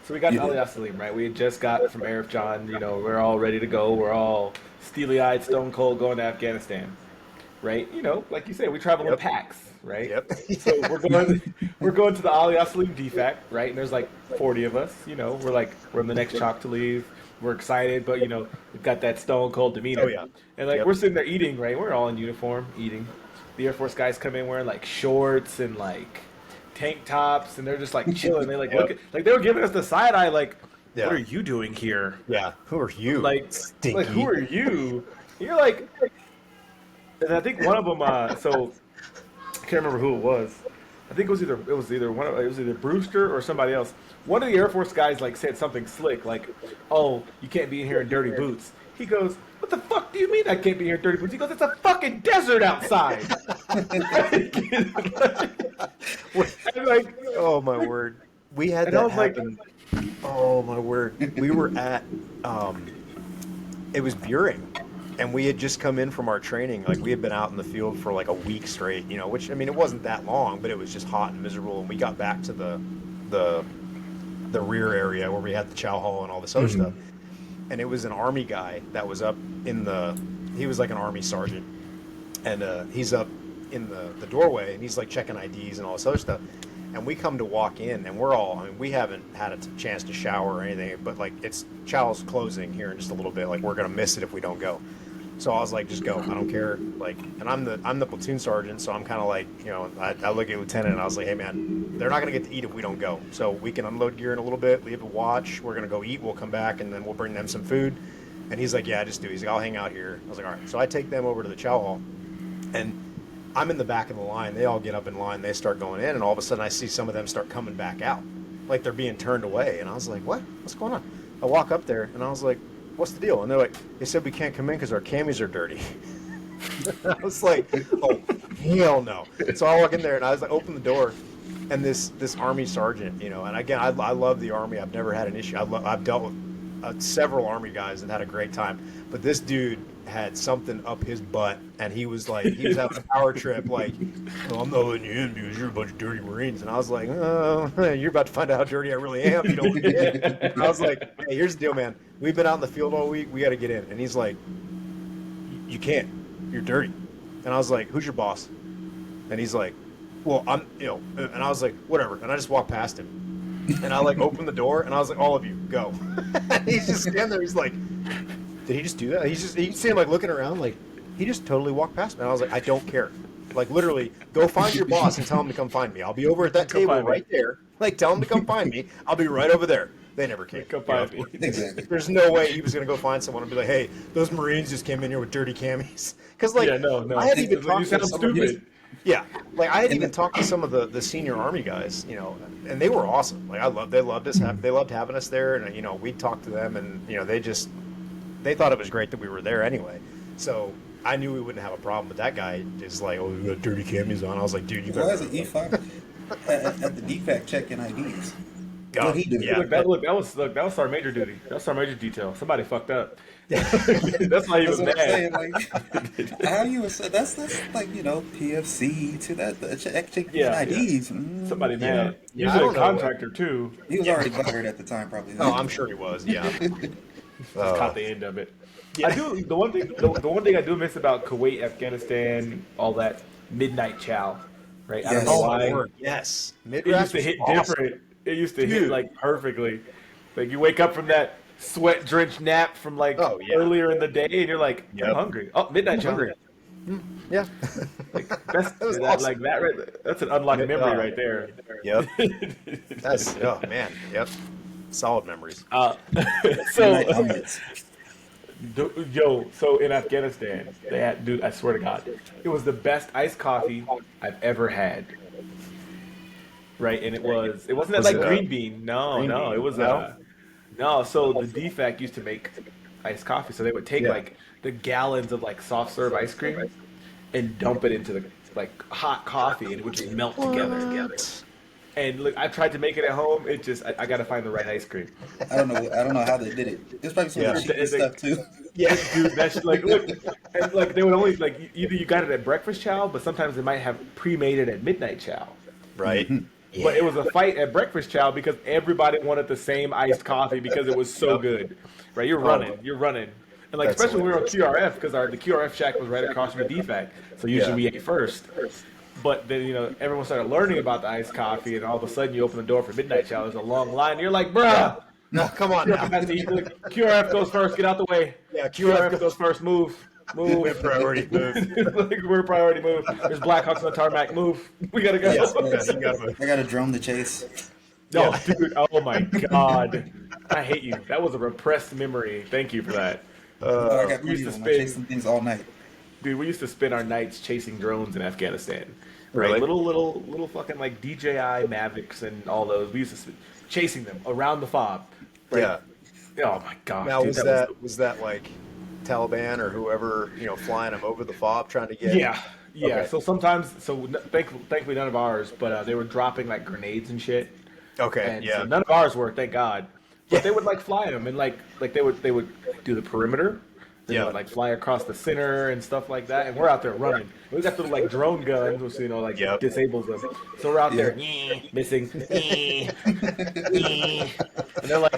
So we got to Aliyah Salim, right? We had just got from Arif John. We're all ready to go. We're all steely-eyed, stone cold, going to Afghanistan, right? Like you say, we travel in packs, right? Yep. So we're going to the Aliyah Salim DFAC, right? And there's like 40 of us. We're in the next chalk to leave. We're excited, but we've got that stone cold demeanor. Oh, yeah. And we're sitting there eating, right? We're all in uniform eating. The Air Force guys come in wearing like shorts and like tank tops, and they're just like chilling. They look at, they were giving us the side eye, like, what are you doing here? Yeah. Who are you? Stinky. Like who are you? And you're like, and I think one of them. So I can't remember who it was. I think it was either Brewster or somebody else. One of the Air Force guys said something slick, like, "Oh, you can't be in here in dirty boots." He goes, "What the fuck do you mean I can't be here in dirty boots?" He goes, "It's a fucking desert outside." And oh my word, we had that happen. Oh my word, we were at it was Buring, and we had just come in from our training. Like, we had been out in the field for like a week straight, which, I mean, it wasn't that long, but it was just hot and miserable. And we got back to the rear area where we had the chow hall and all this other stuff. And it was an Army guy that was up he was like an Army sergeant. And he's up in the doorway, and he's like checking IDs and all this other stuff. And we come to walk in, and we haven't had a chance to shower or anything, but like, it's chow's closing here in just a little bit. Like, we're going to miss it if we don't go. So I was like, just go. I don't care. Like, and I'm the platoon sergeant, so I'm kind of like, I look at lieutenant and I was like, hey man, they're not going to get to eat if we don't go. So we can unload gear in a little bit, leave a watch. We're going to go eat. We'll come back and then we'll bring them some food. And he's like, yeah, just do. He's like, I'll hang out here. I was like, all right. So I take them over to the chow hall, and I'm in the back of the line. They all get up in line. They start going in, and all of a sudden I see some of them start coming back out, like they're being turned away. And I was like, what? What's going on? I walk up there, and I was like, what's the deal? And they're like, they said we can't come in because our camis are dirty. I was like, oh, hell no. So I walk in there, and I was like, open the door, and this Army sergeant, and again, I love the Army. I've never had an issue. I've dealt with several Army guys and had a great time. But this dude had something up his butt, and he was having a power trip, like, well, I'm not letting you in because you're a bunch of dirty Marines. And I was like, oh, you're about to find out how dirty I really am. You don't get it. And I was like, hey, here's the deal, man. We've been out in the field all week. We got to get in. And he's like, you can't. You're dirty. And I was like, who's your boss? And he's like, well, I'm, and I was like, whatever. And I just walked past him. And I opened the door, and I was like, all of you, go. And he's just standing there. He's like, did he just do that? You see him looking around, like, he just totally walked past me. And I was like, I don't care. Like, literally, go find your boss and tell him to come find me. I'll be over at that table right there. Like, tell him to come find me. I'll be right over there. They never came. Come find me. Exactly. There's no way he was going to go find someone and be like, hey, those Marines just came in here with dirty camis. Because, like, no. I hadn't even talked You to sound some of stupid. yeah, like, I hadn't even talked to some of the senior Army guys, and they were awesome. Like, they loved us. They loved having us there, and we talked to them, and they thought it was great that we were there anyway. So I knew we wouldn't have a problem. But that guy is like, oh, you got dirty camis on. I was like, dude, you Why better. is it E5 at the DFAC checking IDs? God, What he do? yeah. That was Sergeant Major duty. That was Sergeant Major detail. Somebody fucked up. That's why he That's was what I'm saying. mad. Like, how you was that's like PFC to that checking Yeah, yeah. IDs. Somebody Yeah. mad. Yeah, I Usually a don't know what. contractor too. He was Yeah. already butthurt at the time, probably. Oh, I'm sure he was. Yeah. Just Uh, caught the end of it. I yeah. do the one thing I do miss about Kuwait, Afghanistan, all that midnight chow, right? I don't know Yes. Oh my why. word. Yes. It used Midgrass to was hit awesome. different. It used to hit Dude. like perfectly. Like you wake up from that sweat drenched nap from like Oh yeah. earlier in the day, and you're like, I'm Yep. hungry. Oh, midnight I'm chow. hungry. Yeah. Like that's That was that awesome. like that. That's an unlocked memory right there. Yep. That's oh man. Yep. Solid memories. uh, so Midnight omelets. Yo, so in Afghanistan, they had, dude, I swear to God, it was the best iced coffee I've ever had. Right, and it wasn't that Was like it green bean. No, green no, it bean? was No. no. So the DFAC used to make iced coffee, so they would take Yeah. like the gallons of like soft serve ice cream and dump it into the like hot coffee, and it would just melt together. What? And look, I tried to make it at home. It just I got to find the right ice cream. I don't know. I don't know how they did it. It's probably some Yeah. cheating stuff too. Yeah. Dude, that's like look, and like they would only like either you got it at breakfast chow, but sometimes they might have pre-made it at midnight chow. Right. But it was a fight at breakfast chow because everybody wanted the same iced coffee because it was so good. Right? You're running. And like That's especially when we were on hilarious. QRF because the QRF shack was right across from the DFAC. So usually we ate first. But then, everyone started learning about the iced coffee, and all of a sudden you open the door for midnight chow. There's a long line. And you're like, bruh, No, come on you're now. capacity. QRF goes first. Get out the way. Yeah, QRF goes first. Move. Move. Priority move. Like, we're priority move. There's Blackhawks on the tarmac. Move. We gotta go. Yes, Yeah, yes. you gotta move. I got to drone the chase. No, Yeah. dude. Oh my God. I hate you. That was a repressed memory. Thank you for that. I got we used plenty to of them. I spin- chasing things all night. Dude, we used to spend our nights chasing drones in Afghanistan. Right? Really? Little fucking like DJI Mavics and all those. We used to chasing them around the fob. Right? Yeah. Oh my God. Now dude, was that like Taliban or whoever flying them over the fob trying to get? Yeah. Okay. So sometimes, thankfully none of ours, but they were dropping like grenades and shit. Okay. And Yeah. so none of ours were, thank God. But they would like fly them, and like they would do the perimeter. Then Yeah. they would like fly across the center and stuff like that. And we're out there running. We got the like drone guns, which like Yep. disables them. So we're out there missing. And they're like,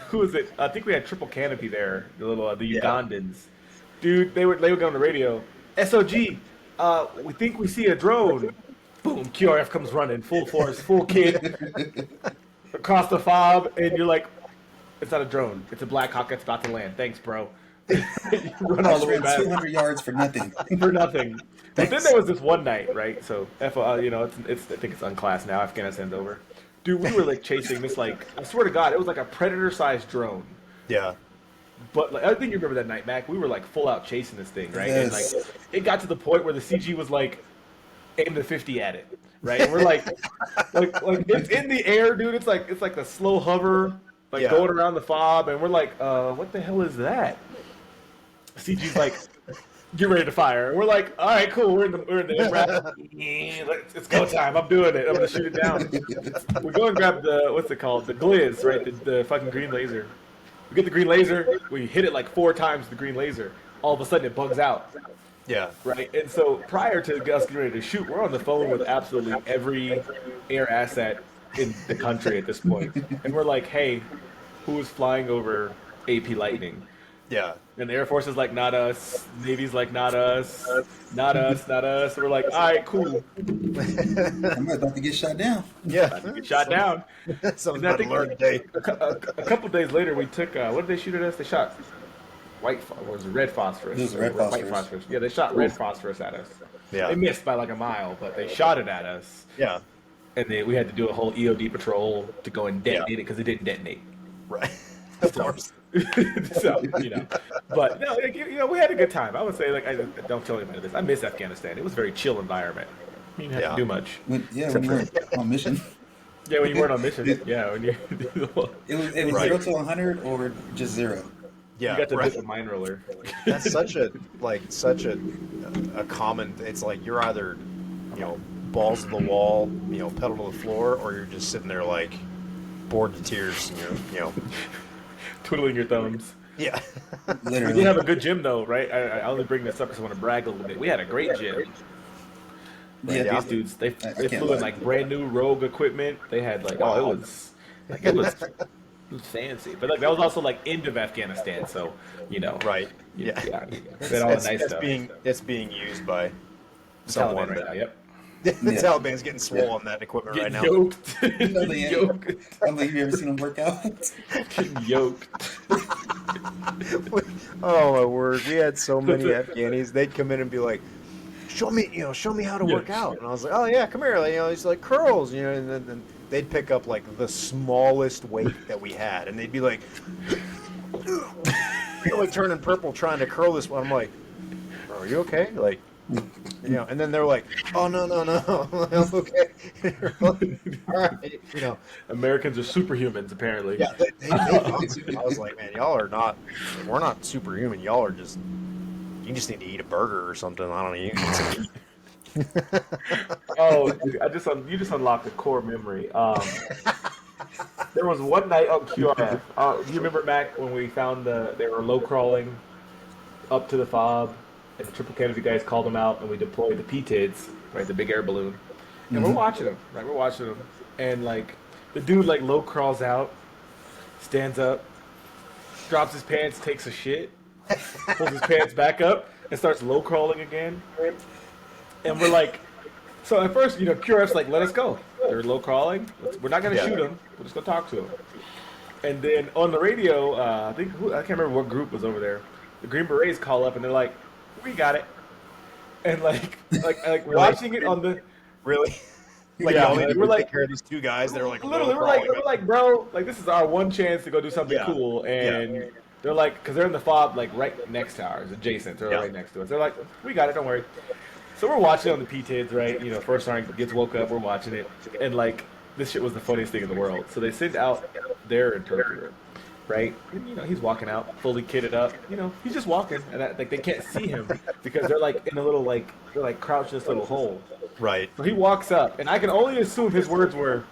who is it? I think we had triple canopy there. The Ugandans, dude. They would go on the radio. SOG, we think we see a drone. Boom! QRF comes running, full force, full kit, across the fob, and you're like, it's not a drone. It's a Black Hawk that's about to land. Thanks, bro. You run I all the way ran back 200 yards for nothing. for nothing. But then there was this one night, right? So, it's I think it's unclassed now. Afghanistan's over. Dude, we were like chasing this like I swear to God, it was like a predator-sized drone. Yeah. But like, I think you remember that night, Mac. We were like full out chasing this thing, right? And Yes. like it got to the point where the CG was like aim the 50 at it, right? And we're like it's in the air, dude. It's like the slow hover, like Yeah. going around the fob, and we're like, what the hell is that? CG's like, get ready to fire. And we're like, all right, cool. We're in the MRAP. It's go time. I'm doing it. I'm gonna shoot it down. We go and grab the what's it called? The glizz, right? The fucking green laser. We get the green laser. We hit it like 4 times the green laser. All of a sudden, it bugs out. Yeah. Right, and so prior to us getting ready to shoot, we're on the phone with absolutely every air asset in the country at this point, and we're like, "Hey, who is flying over AP Lightning?" Yeah. And the Air Force is like, "Not us." Navy's like, "Not us." Not us. Not us. We're like, "All right, cool." I'm about to get shot down. Yeah. Get shot down. Something And I about to think learn today. a couple days later, we took. What did they shoot at us? They shot red phosphorus. It was red White phosphorus. phosphorus. Yeah, they shot red phosphorus at us. Yeah. They missed by like a mile, but they shot it at us. Yeah. And we had to do a whole EOD patrol to go and detonate Yeah. it because it didn't detonate. Right. Of course. So, but no, we had a good time. I would say, like, I don't tell anybody this. I miss Afghanistan. It was a very chill environment. You didn't have to do much. When you were on mission, Yeah, when you weren't on mission. Yeah, when you it was Right. 0 to 100 or just 0. Yeah. you got to right. visit the mine roller. That's such a common. It's like you're either balls to the wall, pedal to the floor, or you're just sitting there like bored to tears. And you're Twiddling your thumbs. Yeah. We Literally. did have a good gym though, right? I only bring this up because I want to brag a little bit. We had a great gym. Right, Yeah, these dudes, they I they can't flew in lie. like brand new Rogue equipment. They had like, oh, Wow. it was fancy, but like that was also like end of Afghanistan, so you know, Right. Yeah. they had all the nice stuff. It's being used by The someone Taliban right now, now. yep, The Yeah. Taliban's getting Yeah. swole on that equipment right getting now. yoked, No, they getting ain't. yoked, I don't think you ever seen them work out. getting yoked. Oh my word! We had so That's many it. Afghanis. They'd come in and be like, show me how to Yeah. work out. And I was like, oh yeah, come here. Like, he's like curls, and then they'd pick up like the smallest weight that we had, and they'd be like, like turning purple trying to curl this one. I'm like, bro, are you okay? Like, and then they're like, oh no, I'm okay. All right, Americans are superhumans, apparently. yeah, they thought so. I was like, man, y'all are not. We're not superhuman. Y'all are just. You just need to eat a burger or something. I don't know. You need some. Oh, dude, you just unlocked a core memory. There was one night on QRF. Do you remember, Mac, when we found they were low crawling up to the fob, and the triple canopy guys called them out, and we deployed the PTIDs, right, the big air balloon, and we're watching them, right, and like the dude like low crawls out, stands up, drops his pants, takes a shit, pulls his pants back up, and starts low crawling again, and we're like. So at first, QRF's like, let us go. They're low crawling. We're not going to shoot them. We're just going to talk to them. And then on the radio, I can't remember what group was over there. The Green Berets call up and they're like, we got it. And like watching it on the Really? Like, yeah, y'all need to we're go like take care of these two guys. They're like, literally, low we're like, crawling. we're like, bro, like this is our one chance to go do something Yeah. cool. And Yeah. they're like, because they're in the fob, like right next to ours, adjacent. They're Yeah. right next to us. They're like, we got it, don't worry. So we're watching it on the PTIDs, right? First sergeant gets woke up, we're watching it, and like this shit was the funniest thing in the world. So they send out their interpreter, right? And he's walking out, fully kitted up. He's just walking, and like they can't see him because they're like in a little they're like crouched in this little hole. Right. So he walks up, and I can only assume his words were,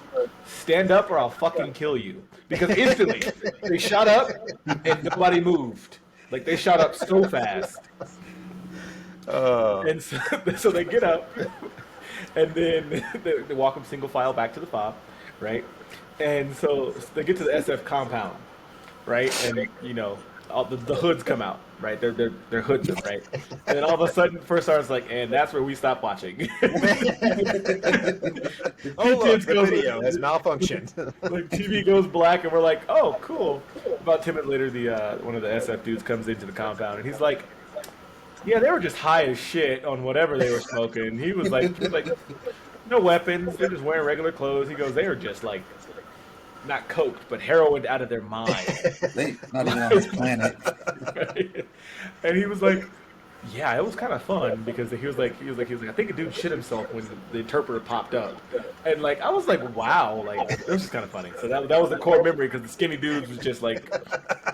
"Stand up, or I'll fucking kill you," because instantly they shot up, and nobody moved. Like they shot up so fast. And so they get up, and then they walk them single file back to the fob, right? And so they get to the SF compound, right? And all the hoods come out, right? They're hoods, right? And then all of a sudden, first sergeant's like, and that's where we stop watching. Oh, look, the video has malfunctioned. Like TV goes black, and we're like, oh, cool. About 10 minutes later, one of the SF dudes comes into the compound, and he's like. Yeah, they were just high as shit on whatever they were smoking. He was like, no weapons. They're just wearing regular clothes. He goes, they were just like, not coked, but heroin out of their mind. They not even on this planet. Right? And he was like, yeah, it was kind of fun because he was like, I think a dude shit himself when the interpreter popped up, and like I was like, wow, like it was just kind of funny. So that was the core memory because the skinny dudes was just like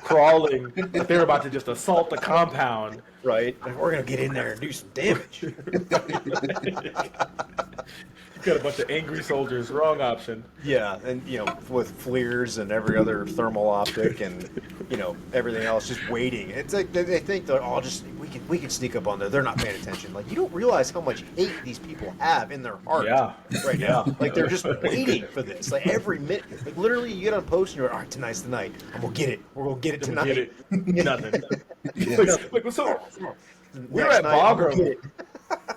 crawling, like they were about to just assault the compound. Right. Like, we're gonna get in there and do some damage. Got a bunch of angry soldiers. Wrong option. Yeah, and with FLIRs and every other thermal optic and everything else, just waiting. It's like they think they're all just we can sneak up on there. They're not paying attention. Like you don't realize how much hate these people have in their heart. Yeah. Right now, like they're just waiting for this. Like every minute, like literally, you get on post and you're all right. Tonight's the night. I'm gonna get it. We're gonna get it tonight. Get it? Nothing. Yes. Like, so we were Next at night, I'm gonna get Bagram. it.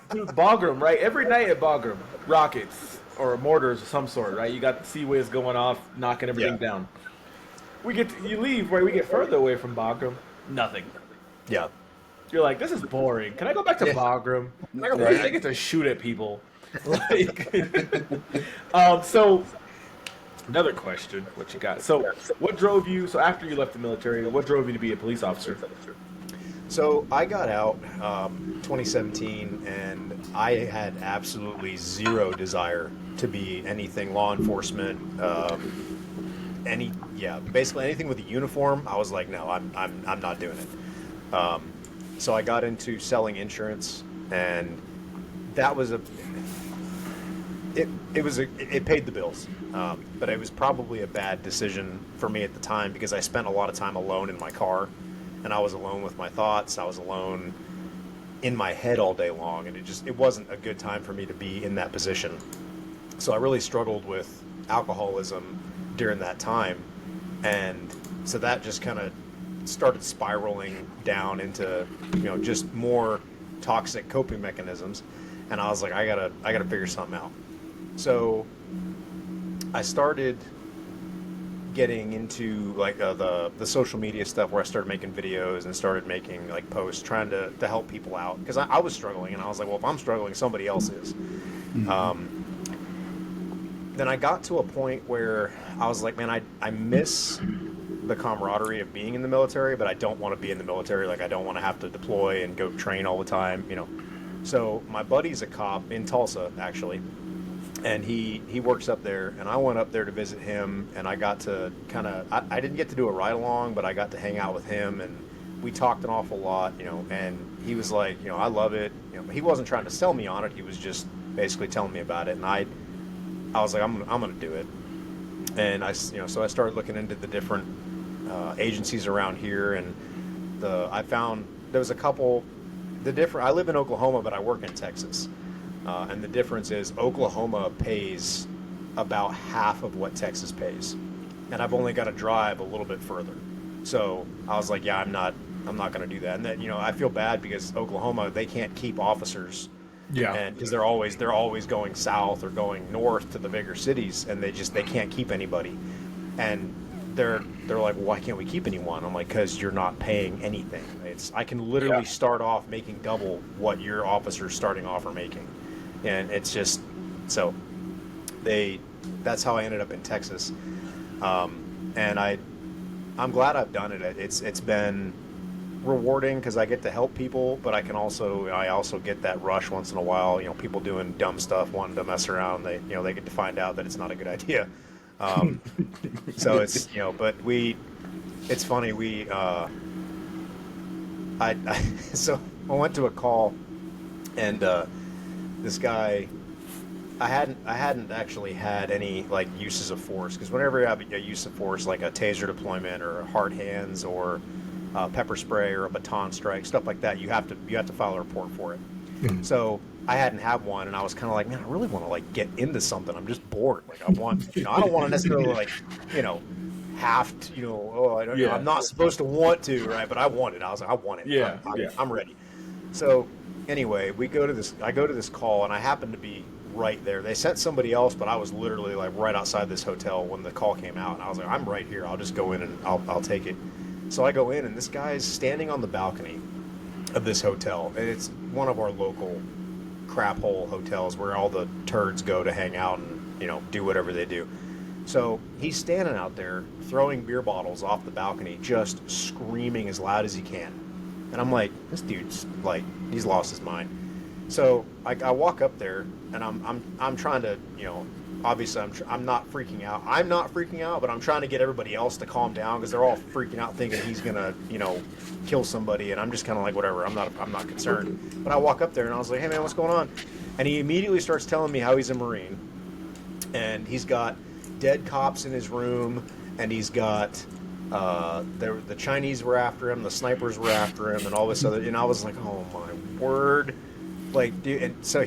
Dude, Bagram, right? Every night at Bagram, rockets or mortars of some sort, right? You got the Sea Whiz going off, knocking everything down. You leave, right? We get further away from Bagram, nothing. Yeah. You're like, this is boring. Can I go back to Bagram? I get to shoot at people. Like, so another question, what you got? So what drove you? So after you left the military, what drove you to be a police officer? So I got out 2017, and I had absolutely zero desire to be anything law enforcement. Basically anything with a uniform. I was like, no, I'm not doing it. So I got into selling insurance, and that was it paid the bills, but it was probably a bad decision for me at the time because I spent a lot of time alone in my car. and I was alone with my thoughts. I was alone in my head all day long, and it wasn't a good time for me to be in that position. So I really struggled with alcoholism during that time, and so that just kind of started spiraling down into just more toxic coping mechanisms, and I was like, I gotta figure something out. So I started getting into like the social media stuff, where I started making videos and started making like posts trying to help people out, because I was struggling, and I was like, well, if I'm struggling, somebody else is. Then I got to a point where I was like, man, I miss the camaraderie of being in the military, but I don't want to be in the military. Like, I don't want to have to deploy and go train all the time, So my buddy's a cop in Tulsa, actually, and he works up there, and I went up there to visit him, and I got to kind of, I didn't get to do a ride along, but I got to hang out with him, and we talked an awful lot, and he was like, I love it. He wasn't trying to sell me on it. He was just basically telling me about it, and I was like, I'm going to do it. And so I started looking into the different agencies around here, and I found there was a couple. I live in Oklahoma, but I work in Texas, and the difference is Oklahoma pays about half of what Texas pays, and I've only got to drive a little bit further. So I was like, yeah, I'm not going to do that. And then I feel bad because Oklahoma, they can't keep officers. Yeah. And because they're always going south or going north to the bigger cities, and they can't keep anybody. And they're like, well, why can't we keep anyone? I'm like, because you're not paying anything. I can literally start off making double what your officers starting off are making, and it's just so that's how I ended up in Texas. And I'm glad I've done it. It's been rewarding because I get to help people, but I also get that rush once in a while. People doing dumb stuff, wanting to mess around. They get to find out that it's not a good idea. So it's but it's funny. So I went to a call, and this guy, I hadn't actually had any like uses of force, because whenever you have a use of force, like a taser deployment or hard hands or pepper spray or a baton strike, stuff like that, you have to file a report for it. So I hadn't had one, and I was kind of like, man, I really want to like get into something. I'm just bored. Like I don't want to necessarily like have to, I'm not supposed to want to, right? But I want it. I was like, I want it. I'm ready. So anyway, I go to this call, and I happened to be right there. They sent somebody else, but I was literally like right outside this hotel when the call came out, and I was like, I'm right here. I'll just go in and I'll take it. So I go in, and this guy's standing on the balcony of this hotel, and it's one of our local crap hole hotels where all the turds go to hang out and do whatever they do. So he's standing out there throwing beer bottles off the balcony, just screaming as loud as he can. And I'm like, this dude's like, he's lost his mind. So I walk up there, and I'm trying to, obviously I'm not freaking out. I'm not freaking out, but I'm trying to get everybody else to calm down, because they're all freaking out thinking he's gonna, kill somebody, and I'm just kind of like, whatever. I'm not concerned. But I walk up there, and I was like, hey man, what's going on? And he immediately starts telling me how he's a Marine, and he's got dead cops in his room, and he's got the Chinese were after him, the snipers were after him, and all this other. And I was like, oh my word, like, dude. And so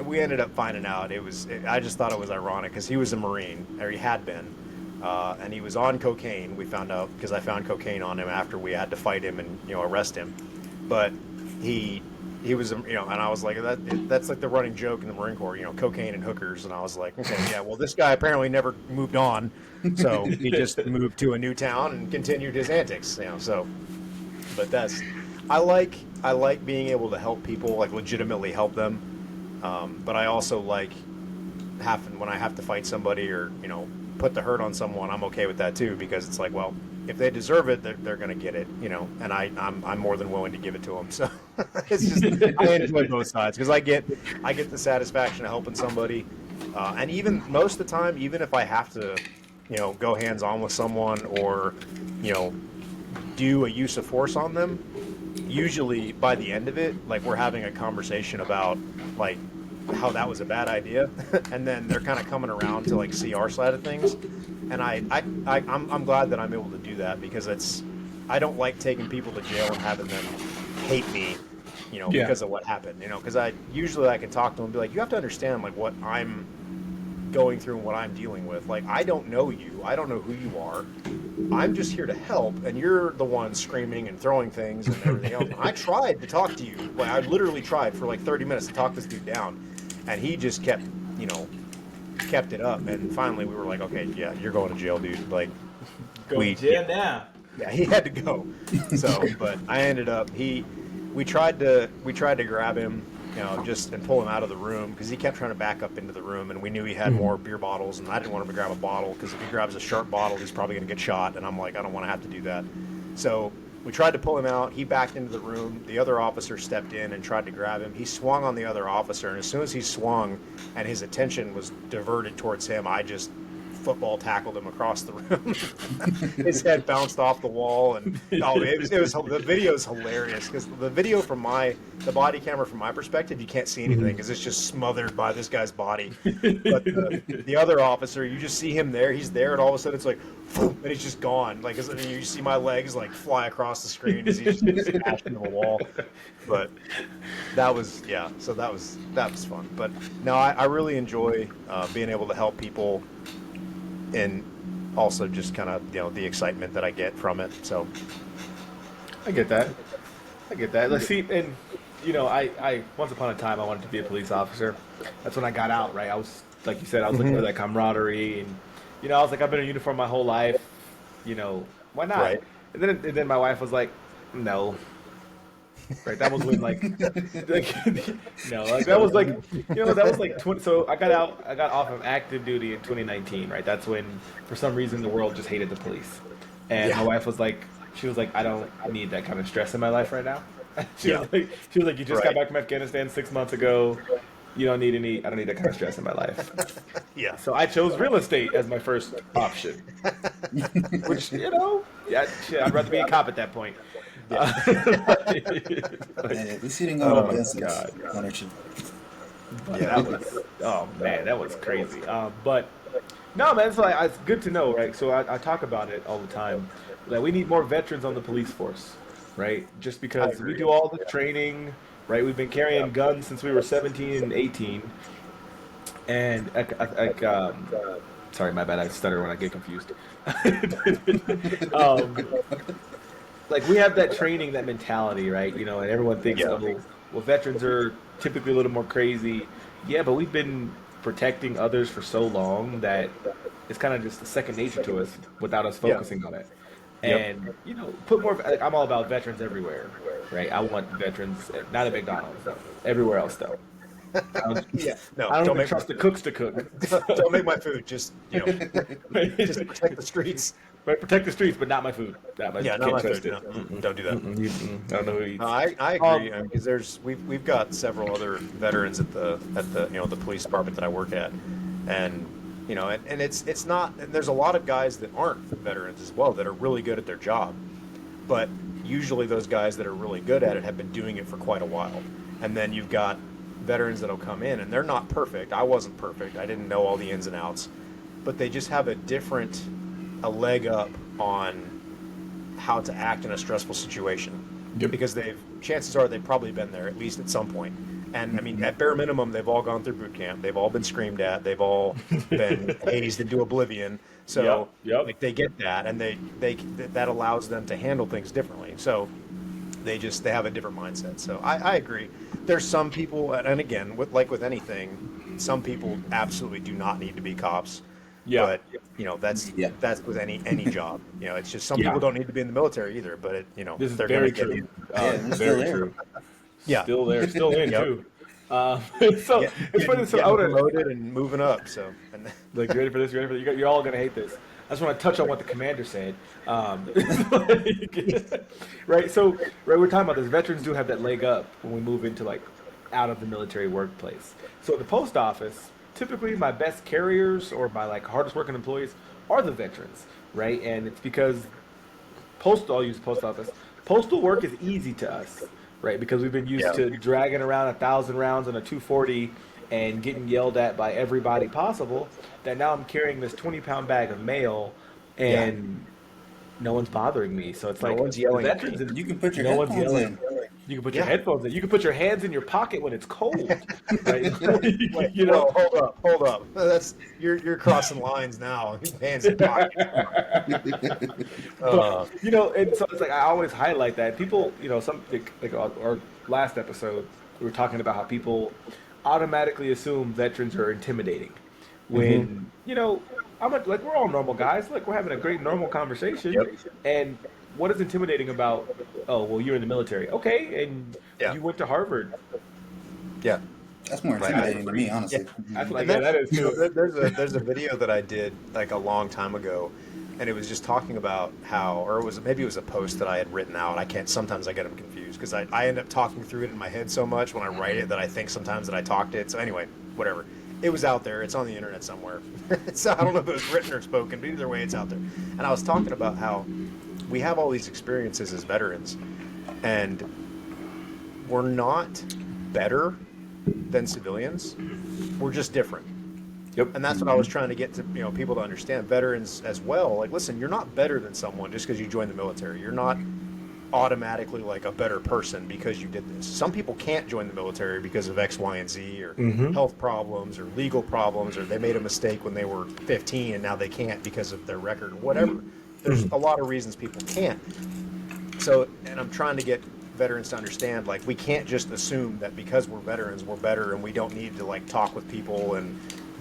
we ended up finding out I just thought it was ironic, because he was a Marine, or he had been, and he was on cocaine. We found out because I found cocaine on him after we had to fight him and arrest him. But he was, and I was like, that's like the running joke in the Marine Corps, cocaine and hookers. And I was like, okay, yeah, well, this guy apparently never moved on, so he just moved to a new town and continued his antics, So, but I like being able to help people, like legitimately help them. But I also like when I have to fight somebody or put the hurt on someone, I'm okay with that too, because it's like, well, if they deserve it, they're going to get it, and I'm more than willing to give it to them. So it's just, I enjoy both sides, because I get the satisfaction of helping somebody, and even most of the time, even if I have to, go hands on with someone or do a use of force on them, usually by the end of it, like, we're having a conversation about like how that was a bad idea, and then they're kind of coming around to like see our side of things, and I'm glad that I'm able to do that, because I don't like taking people to jail and having them hate me, Yeah. because of what happened, because I can talk to them and be like, you have to understand like what I'm going through and what I'm dealing with. Like, I don't know you. I don't know who you are. I'm just here to help, and you're the one screaming and throwing things and everything else. I tried to talk to you. Like, I literally tried for like 30 minutes to talk this dude down, and he just kept it up. And finally, we were like, okay, yeah, you're going to jail, dude. Like, Go to jail now. yeah, he had to go. So, but I ended up we tried to grab him, just and pull him out of the room because he kept trying to back up into the room, and we knew he had more beer bottles, and I didn't want him to grab a bottle because if he grabs a sharp bottle, he's probably going to get shot, and I'm like, I don't want to have to do that. So we tried to pull him out. He backed into the room. The other officer stepped in and tried to grab him. He swung on the other officer, and as soon as he swung and his attention was diverted towards him, I just football tackled him across the room. His head bounced off the wall, and it was the video is hilarious because the video from the body camera from my perspective, you can't see anything because it's just smothered by this guy's body. But the other officer, you just see him there. He's there, and all of a sudden it's like, and he's just gone. Like, and you see my legs like fly across the screen as he's just smashed into the wall. But that was So that was fun. But no, I really enjoy being able to help people. And also just kind of, the excitement that I get from it. So I get that. Let's see, and I once upon a time I wanted to be a police officer. That's when I got out, right? I was, like you said, I was looking for that camaraderie, and I was like, I've been in uniform my whole life. Why not? Right. And then my wife was like, no. Right, that was when like no, like that was like that was like 20, so I got off of active duty in 2019, right? That's when for some reason the world just hated the police, and my wife was like, I don't need that kind of stress in my life right now. She was like, you just got back from Afghanistan 6 months ago. I don't need that kind of stress in my life. Yeah. So I chose real estate as my first option, which I'd rather be a cop at that point. At least you didn't go to business ownership. Yeah, that was crazy. But no, man, it's good to know, right? So I talk about it all the time that we need more veterans on the police force, right? Just because we do all the training, right? We've been carrying guns since we were 17 and 18, and sorry, my bad. I stutter when I get confused. Like we have that training, that mentality, right? And everyone thinks, well, veterans are typically a little more crazy. Yeah, but we've been protecting others for so long that it's kind of just a second nature to us without us focusing on it. And put more. Like, I'm all about veterans everywhere, right? I want veterans, not at McDonald's, though. Everywhere else, though. I don't even trust the cooks to cook. Don't make my food. Just just protect the streets. Right, protect the streets, but not my food. Not my food. No. Don't do that. I don't know who eats. I agree because we've got several other veterans at the the police department that I work at, and and it's not. And there's a lot of guys that aren't veterans as well that are really good at their job, but usually those guys that are really good at it have been doing it for quite a while, and then you've got veterans that'll come in and they're not perfect. I wasn't perfect. I didn't know all the ins and outs, but they just have a leg up on how to act in a stressful situation because chances are they've probably been there at least at some point. And I mean, at bare minimum, they've all gone through boot camp. They've all been screamed at. They've all been hazed into oblivion. So like they get that, and they that allows them to handle things differently. So they have a different mindset. So I agree. There's some people, and again, with anything, some people absolutely do not need to be cops. Yeah. But that's with any job. It's just some people don't need to be in the military either. But this is they're very going to true. Very true. Yeah, still there, still in too. So it's funny. So I would promoted and moving up. So like, you ready for this? You're all gonna hate this. I just want to touch on what the commander said. Right. So we're talking about this. Veterans do have that leg up when we move into like out of the military workplace. So at the post office, typically my best carriers or my like hardest working employees are the veterans, right? And it's because I'll use post office. Postal work is easy to us, right? Because we've been used to dragging around 1,000 rounds on a 240 and getting yelled at by everybody possible. That now I'm carrying this 20-pound bag of mail, and no one's bothering me. So it's No like one's the yelling at me. veterans, and You can put your no one's headphones yelling. in. You can put your Yeah. headphones in. You can put your hands in your pocket when it's cold, right? Wait, You know. whoa, hold up. That's you're crossing lines now. Hands in pocket. Come on. But you know, and so it's like I always highlight that people, you know, some like our last episode, we were talking about how people automatically assume veterans are intimidating, Mhm. when you know, like we're all normal guys. Look, we're having a great normal conversation, Yep. and what is intimidating about? Oh, well, you're in the military, okay, and Yeah. you went to Harvard. Yeah. That's more Like I, intimidating to me, yeah. honestly. That's like, And yeah, that's, that is you know, too. there's a video that I did like a long time ago, and it was just talking about how, or maybe it was a post that I had written out. I can't. Sometimes I get them confused because I end up talking through it in my head so much when I write it that I think sometimes that I talked it. So anyway, whatever. It was out there. It's on the internet somewhere. So I don't know if it was written or spoken, but either way, it's out there. And I was talking about how we have all these experiences as veterans, and we're not better than civilians. We're just different. Yep. And that's what I was trying to get to, people to understand, veterans as well. Like, listen, you're not better than someone just because you joined the military. You're not automatically like a better person because you did this. Some people can't join the military because of X, Y, and Z, or health problems, or legal problems, or they made a mistake when they were 15 and now they can't because of their record, or whatever. There's a lot of reasons people can't. So, and I'm trying to get veterans to understand, like, we can't just assume that because we're veterans, we're better and we don't need to, like, talk with people and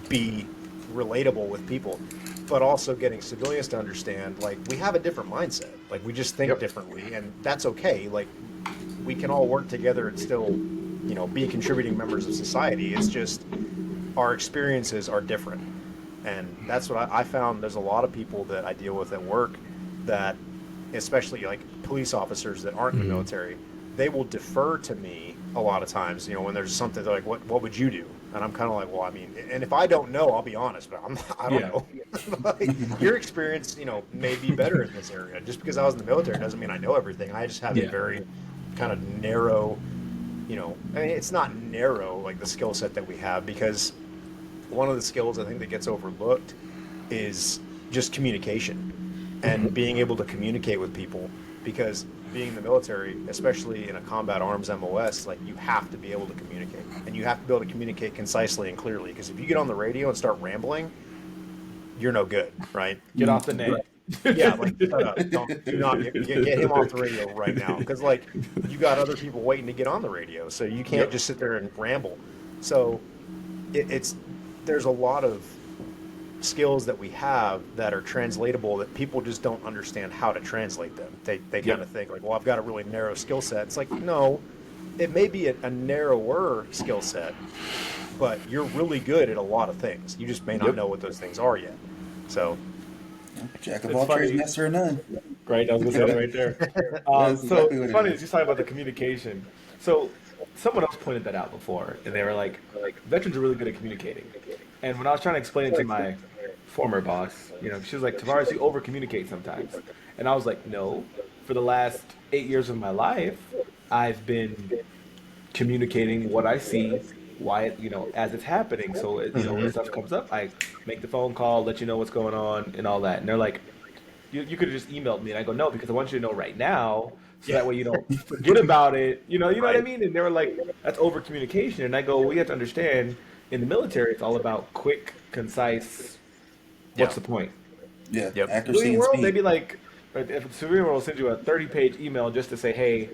be relatable with people. But also getting civilians to understand, like, we have a different mindset. Like, we just think differently, and that's okay. Like, we can all work together and still, be contributing members of society. It's just our experiences are different. And that's what I found. There's a lot of people that I deal with at work that, especially like police officers that aren't in the military, they will defer to me a lot of times. When there's something, they're like, "What would you do?" And I'm kind of like, "Well, I mean," and if I don't know, I'll be honest, but I don't know. Like, your experience, may be better in this area. Just because I was in the military doesn't mean I know everything. I just have a very kind of narrow, I mean, it's not narrow like the skill set that we have, because one of the skills I think that gets overlooked is just communication and being able to communicate with people. Because being in the military, especially in a combat arms MOS, like, you have to be able to communicate, and you have to be able to communicate concisely and clearly. Because if you get on the radio and start rambling, you're no good, right? Get off the net. Yeah, like, shut up. Do not get him off the radio right now, because, like, you got other people waiting to get on the radio, so you can't just sit there and ramble. So it's there's a lot of skills that we have that are translatable that people just don't understand how to translate them. They kind of think like, well, I've got a really narrow skill set. It's like, no, it may be a narrower skill set, but you're really good at a lot of things. You just may not know what those things are yet. So, Jack of It's all trades, funny. master of none. Right, I was gonna say that right there. That's So exactly what it's it funny is. that you talking about the communication. So someone else pointed that out before, and they were like, veterans are really good at communicating. And when I was trying to explain it to my former boss, she was like, Tavares, you over communicate sometimes. And I was like, no. For the last 8 years of my life, I've been communicating what I see, why it, as it's happening. So when stuff comes up, I make the phone call, let you know what's going on, and all that. And they're like, you could have just emailed me. And I go, no, because I want you to know right now, so that way you don't forget about it. You know what I right. mean? And they were like, that's over communication. And I go, we have to understand, in the military, it's all about quick, concise. What's Yeah. the point? Yeah, Yep. accuracy Civilian and world, they'd speed. be like, if the civilian world sends you a 30-page email just to say, hey,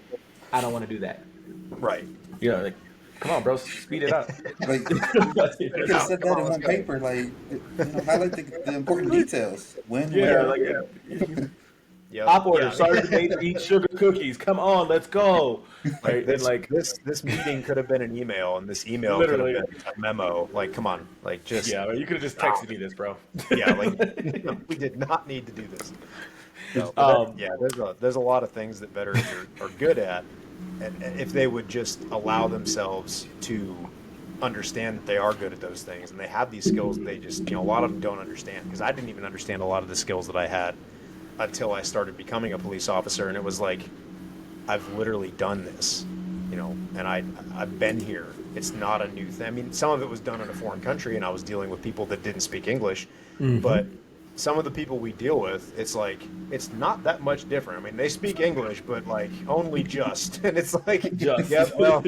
I don't want to do that. Right. Like, come on, bro, speed it up. Like, Spit you it could have out. said Come that on, in let's one go. paper. Like, highlight the important details. When, Yeah, where. like Yep. op order, Yeah. Sergeant Major eats sugar cookies. Come on, let's go. Like, Right, and this like this this meeting could have been an email, and this email could have literally, been a memo. Like, come on, like, just yeah, you could have just texted me this, bro. yeah, like, we did not need to do this. So, but um, there's a lot of things that veterans are good at, and if they would just allow themselves to understand that they are good at those things and they have these skills, they just, a lot of them don't understand, because I didn't even understand a lot of the skills that I had until I started becoming a police officer, and it was like, I've literally done this, and I've been here. It's not a new thing. I mean, some of it was done in a foreign country, and I was dealing with people that didn't speak English, but some of the people we deal with, it's like it's not that much different. I mean, they speak English, but like only just, and it's like, Just. yep, well,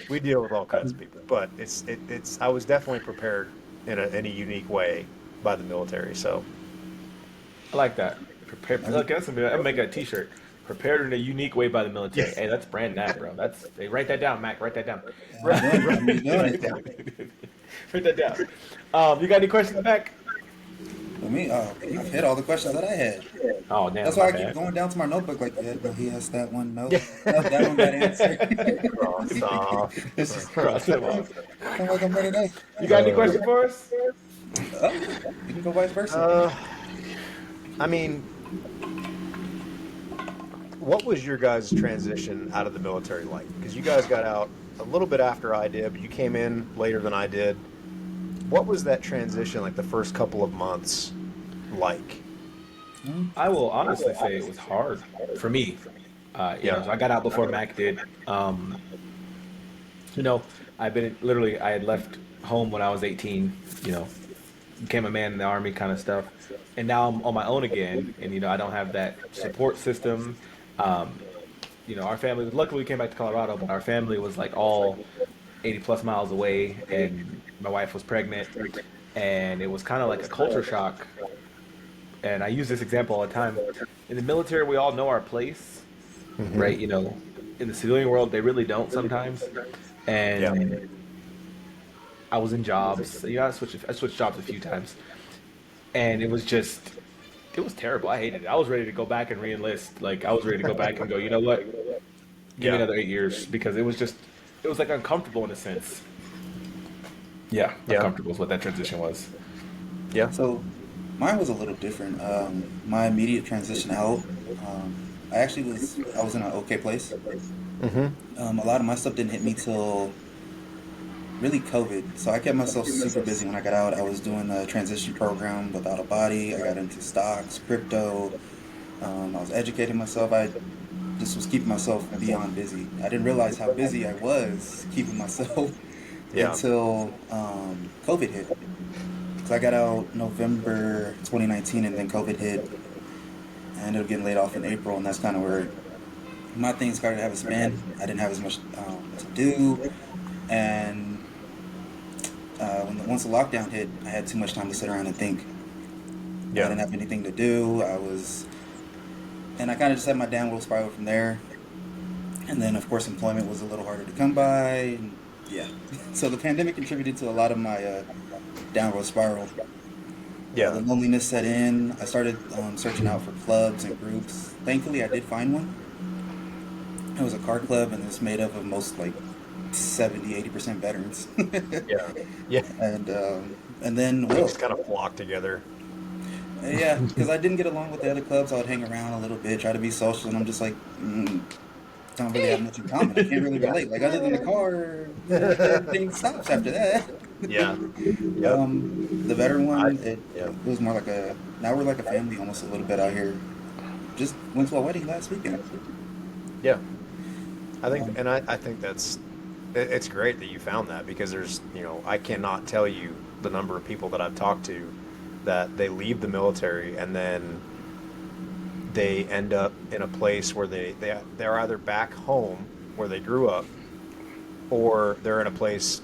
we deal with all kinds of people, but it's. I was definitely prepared in a unique way by the military. So I like that. Prepare. Look, that's something. I'm make a T-shirt. Prepared in a unique way by the military. yes, Hey, that's brand that, bro. That's hey, write that down, Mac. Write that down. I'm right, doing it. I'm right, just doing right it. down. Write that down. You got any questions, Mac? For me, you've hit all the questions that I had. Oh, That's damn, why my I keep bad. going down to my notebook like, yeah, no, he asked that one. No, Yeah, no, that one got answered. crossed off. It's just Cross them off. I'm like I'm ready to. You got any question for us? Oh, you can go vice versa. I mean, what was your guys' transition out of the military like? Because you guys got out a little bit after I did, but you came in later than I did. What was that transition like the first couple of months like? I will honestly say it was hard for me. So I got out before Mac did. You know, I had left home when I was 18. You know, became a man in the army kind of stuff, and now I'm on my own again. And I don't have that support system. Um, our family. Luckily, we came back to Colorado, but our family was like all 80 plus miles away, and my wife was pregnant, and it was kind of like a culture shock. And I use this example all the time. In the military, we all know our place, right? In the civilian world, they really don't sometimes. Yeah. And I was in jobs. I switched jobs a few times, and it was terrible. I hated it. I was ready to go back and re-enlist. Like I was ready to go back and go. You know what? Give me Yeah. another 8 years because it was like uncomfortable in a sense. Yeah, Yeah. uncomfortable is what that transition was. Yeah. So, mine was a little different. My immediate transition out, I was in an okay place. Mm-hmm. A lot of my stuff didn't hit me till really COVID. So I kept myself super busy when I got out. I was doing a transition program without a body. I got into stocks, crypto. I was educating myself. I just was keeping myself beyond busy. I didn't realize how busy I was keeping myself Yeah. until COVID hit. Because I got out November 2019 and then COVID hit. I ended up getting laid off in April, and that's kind of where my things started to have a spin. I didn't have as much to do, and once the lockdown hit, I had too much time to sit around and think. I Yeah. didn't have anything to do. And I kind of just had my downward spiral from there. And then, of course, employment was a little harder to come by. And yeah, so the pandemic contributed to a lot of my downward spiral. The Yeah. loneliness set in. I started searching out for clubs and groups. Thankfully, I did find one. It was a car club, and it's made up of most like 70-80% veterans. Yeah. Yeah. And then They Will. just kind of flock together. Yeah, because I didn't get along with the other clubs. I would hang around a little bit, try to be social, and I'm just like, don't really have much in common. I can't really relate. Like, other than the car, everything stops after that. Yeah. Yep. The veteran I. one, it Yeah. was more like now we're like a family almost a little bit out here. Just went to a wedding last weekend. Yeah. I think, Um, and I think it's great that you found that because there's, I cannot tell you the number of people that I've talked to that they leave the military and then they end up in a place where they're either back home where they grew up or they're in a place,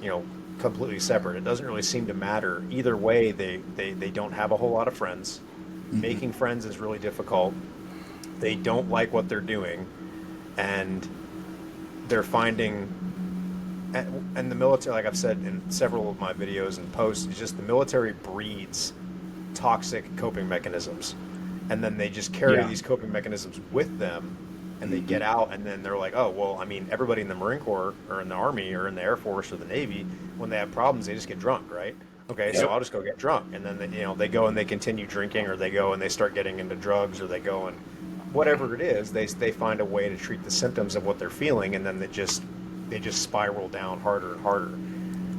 completely separate. It doesn't really seem to matter. Either way, they don't have a whole lot of friends. Making friends is really difficult. They don't like what they're doing and they're finding and the military, like I've said in several of my videos and posts, is just the military breeds toxic coping mechanisms. And then they just carry Yeah. these coping mechanisms with them and they get out and then they're like, oh, well, I mean, everybody in the Marine Corps or in the Army or in the Air Force or the Navy, when they have problems, they just get drunk, right? Okay, so Yep. I'll just go get drunk. And then, they go and they continue drinking or they go and they start getting into drugs or they go and whatever it is, they find a way to treat the symptoms of what they're feeling and then they just spiral down harder and harder.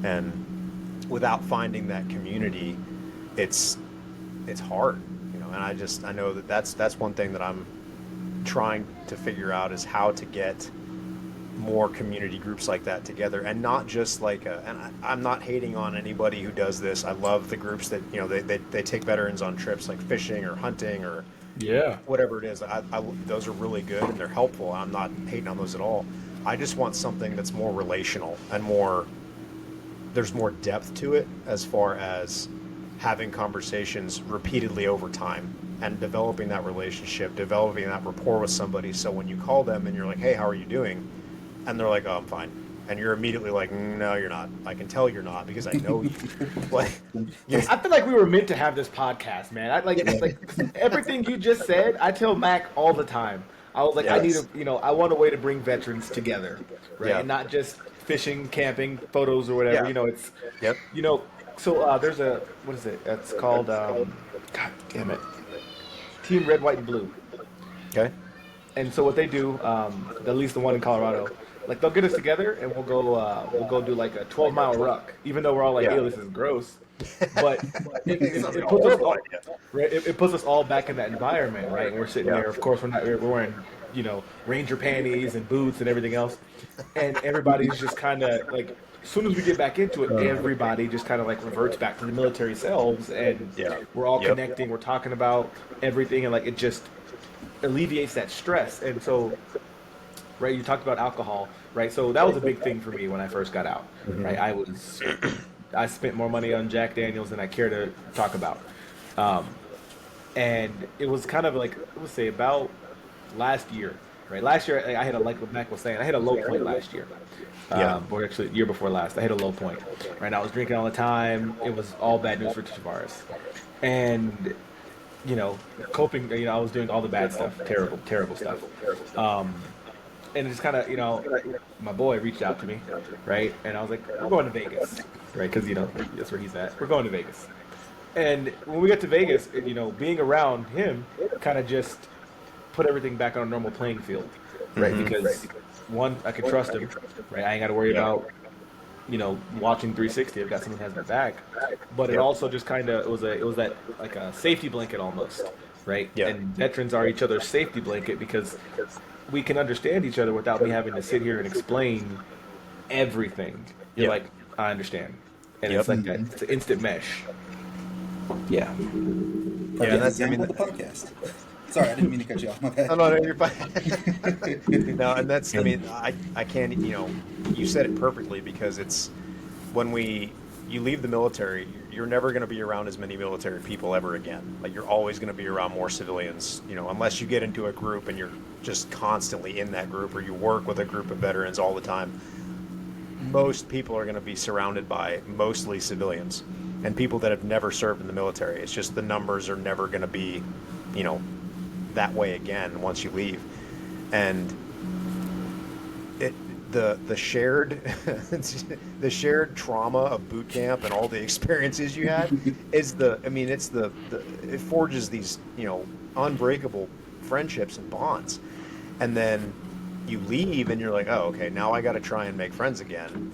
And without finding that community, it's hard, and I know that's one thing that I'm trying to figure out is how to get more community groups like that together, and not just like I'm not hating on anybody who does this. I love the groups that, you know, they take veterans on trips like fishing or hunting or Yeah. whatever it is. Those are really good and they're helpful. I'm not hating on those at all. I just want something that's more relational and there's more depth to it, as far as having conversations repeatedly over time and developing that relationship, developing that rapport with somebody. So when you call them and you're like, hey, how are you doing? And they're like, oh, I'm fine. And you're immediately like, no, you're not. I can tell you're not because I know you. Like, I feel like we were meant to have this podcast, man. Like everything you just said. I tell Mac all the time. I was like, I need Yes. I want a way to bring veterans together, right? Yeah. And not just fishing, camping, photos, or whatever. Yeah. You know, it's Yep. So there's what is it? It's called God damn it, Team Red, White, and Blue. Okay. And so what they do, at least the one in Colorado, like they'll get us together and we'll go do like a 12-mile ruck, even though we're all like, Yeah. ew, this is gross. But it puts us all, right? It puts us all back in that environment, right? And we're sitting there. Of course, we're wearing ranger panties and boots and everything else, and everybody's just kind of like. As soon as we get back into it, everybody just kind of like reverts back to the military selves, and we're all connecting. We're talking about everything, and like it just alleviates that stress. And so, right, you talked about alcohol, right? So that was a big thing for me when I first got out, right? I spent more money on Jack Daniels than I care to talk about. And it was kind of like, let's say about last year, right? Last year, I had like what Mac was saying, I had a low point last year. Or actually, year before last, I hit a low point. Right, I was drinking all the time. It was all bad news for Tavares, and coping. I was doing all the bad stuff, terrible stuff. And it's kind of, my boy reached out to me, right, and I was like, we're going to Vegas, right, because that's where he's at. We're going to Vegas, and when we got to Vegas, being around him kind of just put everything back on a normal playing field, right, because. One, I could trust him, right? I ain't got to worry about, watching 360. I've got someone who has my back. But it also just kind of it was that like a safety blanket almost, right? Yeah. And veterans are each other's safety blanket because we can understand each other without me having to sit here and explain everything. You're like, I understand, and it's like that. It's an instant mesh. Yeah. Yeah, that's the podcast. Sorry, I didn't mean to cut you off. My bad. No, you're fine. No, and that's, I mean, I can't, you said it perfectly, because it's when you leave the military, you're never going to be around as many military people ever again. Like, you're always going to be around more civilians, unless you get into a group and you're just constantly in that group, or you work with a group of veterans all the time. Most people are going to be surrounded by mostly civilians and people that have never served in the military. It's just the numbers are never going to be, that way again once you leave. And the shared the shared trauma of boot camp and all the experiences you had is it forges these unbreakable friendships and bonds. And then you leave and you're like, oh, okay, now I got to try and make friends again.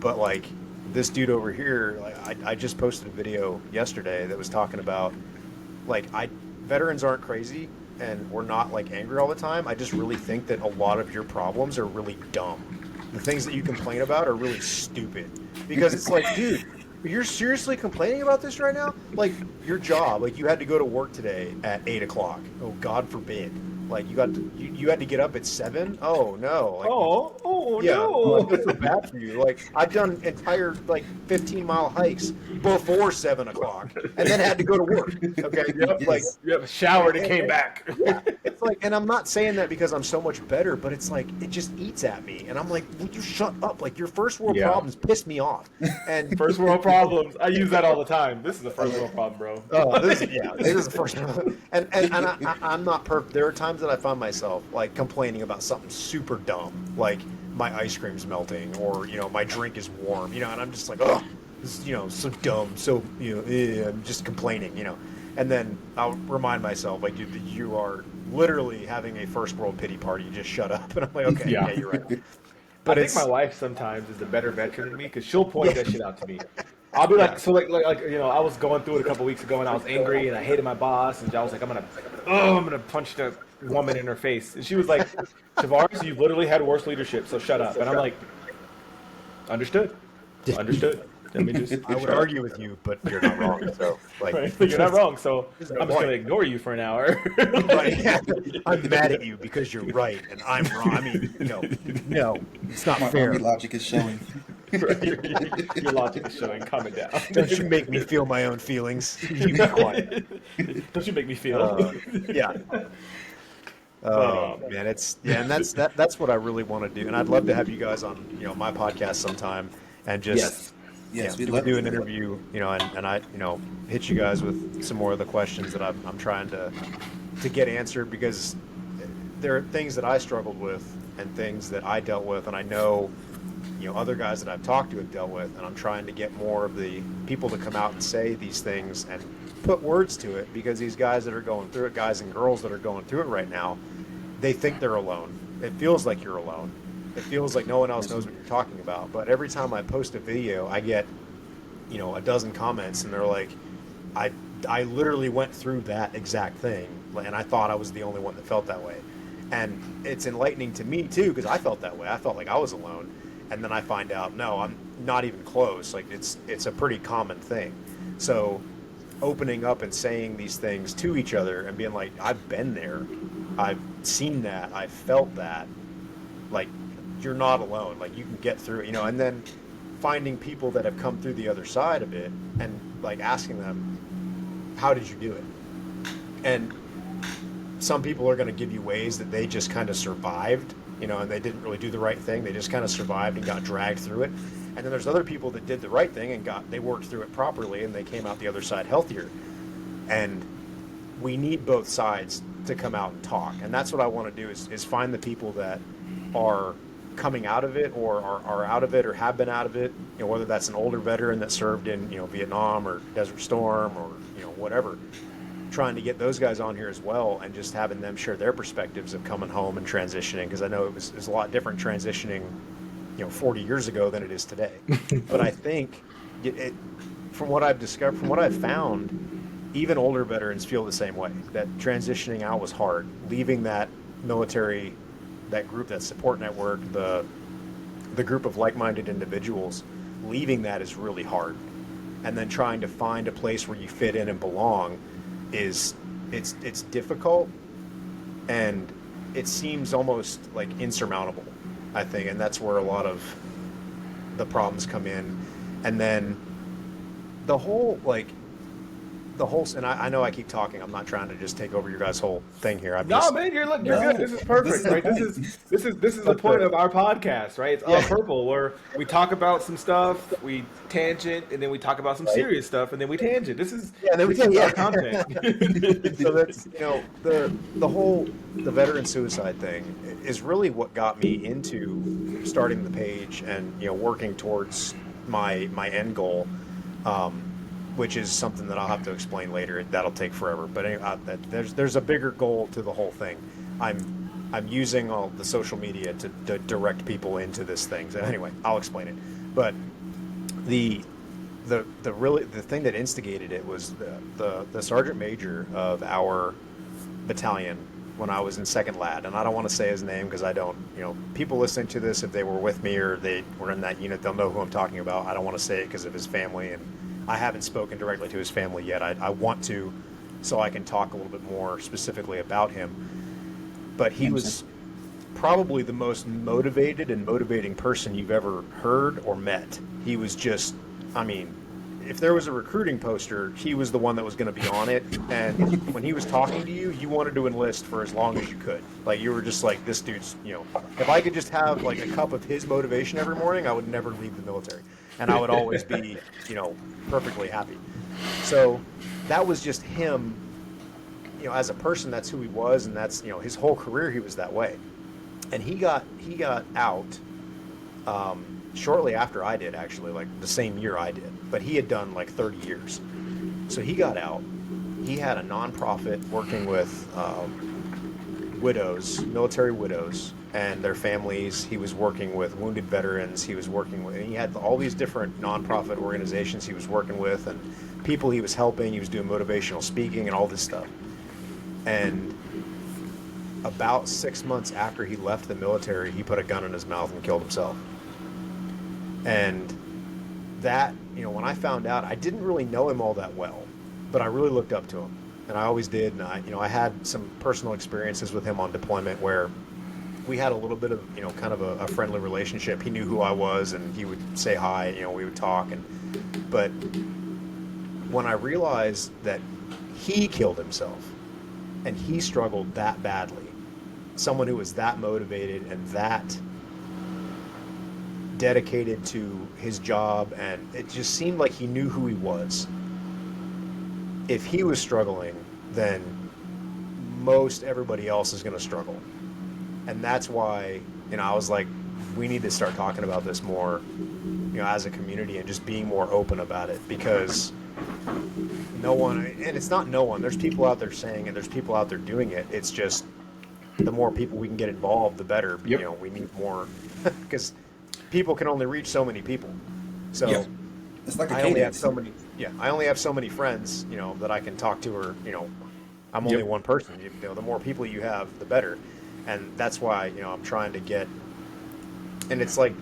But like this dude over here, like I just posted a video yesterday that was talking about veterans aren't crazy and we're not like angry all the time. I just really think that a lot of your problems are really dumb. The things that you complain about are really stupid, because it's like, dude, you're seriously complaining about this right now? Like your job, like you had to go to work today at 8:00. Oh, God forbid. Like you had to get up at 7. Oh no. Like, no. It's so bad for you. Like I've done entire 15-mile hikes before 7:00 and then had to go to work. Okay. Like You have showered and came back. yeah, it's like, and I'm not saying that because I'm so much better, but it's like it just eats at me, and I'm like, would you shut up? Like your first world problems piss me off. And First world problems. I use that all the time. This is a first world problem, bro. this is the first one. And I'm not perfect. There are times that I find myself like complaining about something super dumb, like my ice cream's melting, or my drink is warm, and I'm just like, oh, this is so dumb, so I'm just complaining, and then I'll remind myself, like, dude, you are literally having a first world pity party. Just shut up. And I'm like, okay, yeah, you're right. But I think my wife sometimes is a better veteran than me because she'll point that shit out to me. I'll be like, so like I was going through it a couple weeks ago and I was angry and I hated my boss and I was like, I'm gonna punch the woman in her face, and she was like, "Tavares, you've literally had worse leadership, so shut up." And I'm like, "Understood, understood." Let me just I would shut up. argue with you, but you're not wrong. So, like, Right? Like, you're not wrong, so there's no I'm just gonna point. ignore you for an hour. Right? Yeah. I'm mad at you because you're right and I'm wrong. I mean, no, it's not My fair. army logic is showing. Right? Your logic is showing. Calm it down. Don't you make me feel my own feelings. You be quiet. Don't you make me feel? Yeah. But Oh man, and that's what I really want to do, and I'd love to have you guys on my podcast sometime, and just yes, Yes, we'd we love do to an do that. interview, and I hit you guys with some more of the questions that I'm trying to get answered, because there are things that I struggled with and things that I dealt with, and I know other guys that I've talked to have dealt with, and I'm trying to get more of the people to come out and say these things and put words to it, because these guys that are going through it, guys and girls that are going through it right now, they think they're alone. It feels like you're alone. It feels like no one else knows what you're talking about. But every time I post a video, I get, a dozen comments, and they're like, I literally went through that exact thing, and I thought I was the only one that felt that way. And it's enlightening to me too, because I felt that way. I felt like I was alone, and then I find out, no, I'm not even close. Like, it's a pretty common thing. So opening up and saying these things to each other and being like, I've been there, I've seen that, I've felt that, like, you're not alone, like, you can get through it, and then finding people that have come through the other side of it and like asking them, how did you do it? And some people are going to give you ways that they just kind of survived, and they didn't really do the right thing, they just kind of survived and got dragged through it. And then there's other people that did the right thing and they worked through it properly, and they came out the other side healthier. And we need both sides to come out and talk. And that's what I want to do, is find the people that are coming out of it, or are out of it, or have been out of it, whether that's an older veteran that served in Vietnam or Desert Storm, or whatever, trying to get those guys on here as well, and just having them share their perspectives of coming home and transitioning, because I know it was a lot different transitioning 40 years ago than it is today. But I think from what I've discovered, from what I've found, even older veterans feel the same way, that transitioning out was hard, leaving that military, that group, that support network, the group of like-minded individuals, leaving that is really hard. And then trying to find a place where you fit in and belong it's difficult, and it seems almost like insurmountable, I think, and that's where a lot of the problems come in. And then the whole, and I know I keep talking. I'm not trying to just take over your guys' whole thing here. no, man, you're No, good. This is perfect, this is the right? point. This is the point of our podcast, right? It's all purple, where we talk about some stuff, we tangent, and then we talk about some serious stuff, and then we tangent. This is our content. So that's the veteran suicide thing is really what got me into starting the page and working towards my end goal, which is something that I'll have to explain later. That'll take forever. But anyway, there's a bigger goal to the whole thing. I'm using all the social media to direct people into this thing. So anyway, I'll explain it. But the thing that instigated it was the sergeant major of our battalion when I was in Second Lad, and I don't want to say his name because I don't, people listening to this, if they were with me or they were in that unit, they'll know who I'm talking about. I don't want to say it because of his family, and I haven't spoken directly to his family yet. I want to, so I can talk a little bit more specifically about him. But he was probably the most motivated and motivating person you've ever heard or met. He was just, if there was a recruiting poster, he was the one that was going to be on it. And when he was talking to you, you wanted to enlist for as long as you could. Like, you were just like, this dude's, if I could just have like a cup of his motivation every morning, I would never leave the military. And I would always be, perfectly happy. So that was just him, as a person. That's who he was. And that's, his whole career, he was that way. And he got out, shortly after I did, actually, like the same year I did, but he had done like 30 years. So he got out. He had a nonprofit working with widows, military widows, and their families. He was working with wounded veterans. He had all these different nonprofit organizations he was working with, and people he was helping. He was doing motivational speaking and all this stuff. And about 6 months after he left the military, he put a gun in his mouth and killed himself. And that, when I found out, I didn't really know him all that well, but I really looked up to him, and I always did. And I had some personal experiences with him on deployment where we had a little bit of, kind of a friendly relationship. He knew who I was, and he would say hi. We would talk, but when I realized that he killed himself, and he struggled that badly, someone who was that motivated and that dedicated to his job, and it just seemed like he knew who he was. If he was struggling, then most everybody else is going to struggle. And that's why, I was like, we need to start talking about this more, as a community, and just being more open about it, because no one, and it's not no one, there's people out there saying it, there's people out there doing it. It's just the more people we can get involved, the better. Yep. We need more, because people can only reach so many people. So Yeah. It's like a I only have cadence. so many. Yeah, I only have so many friends, that I can talk to, or I'm only Yep. one person. The more people you have, the better, and that's why I'm trying to get. And it's like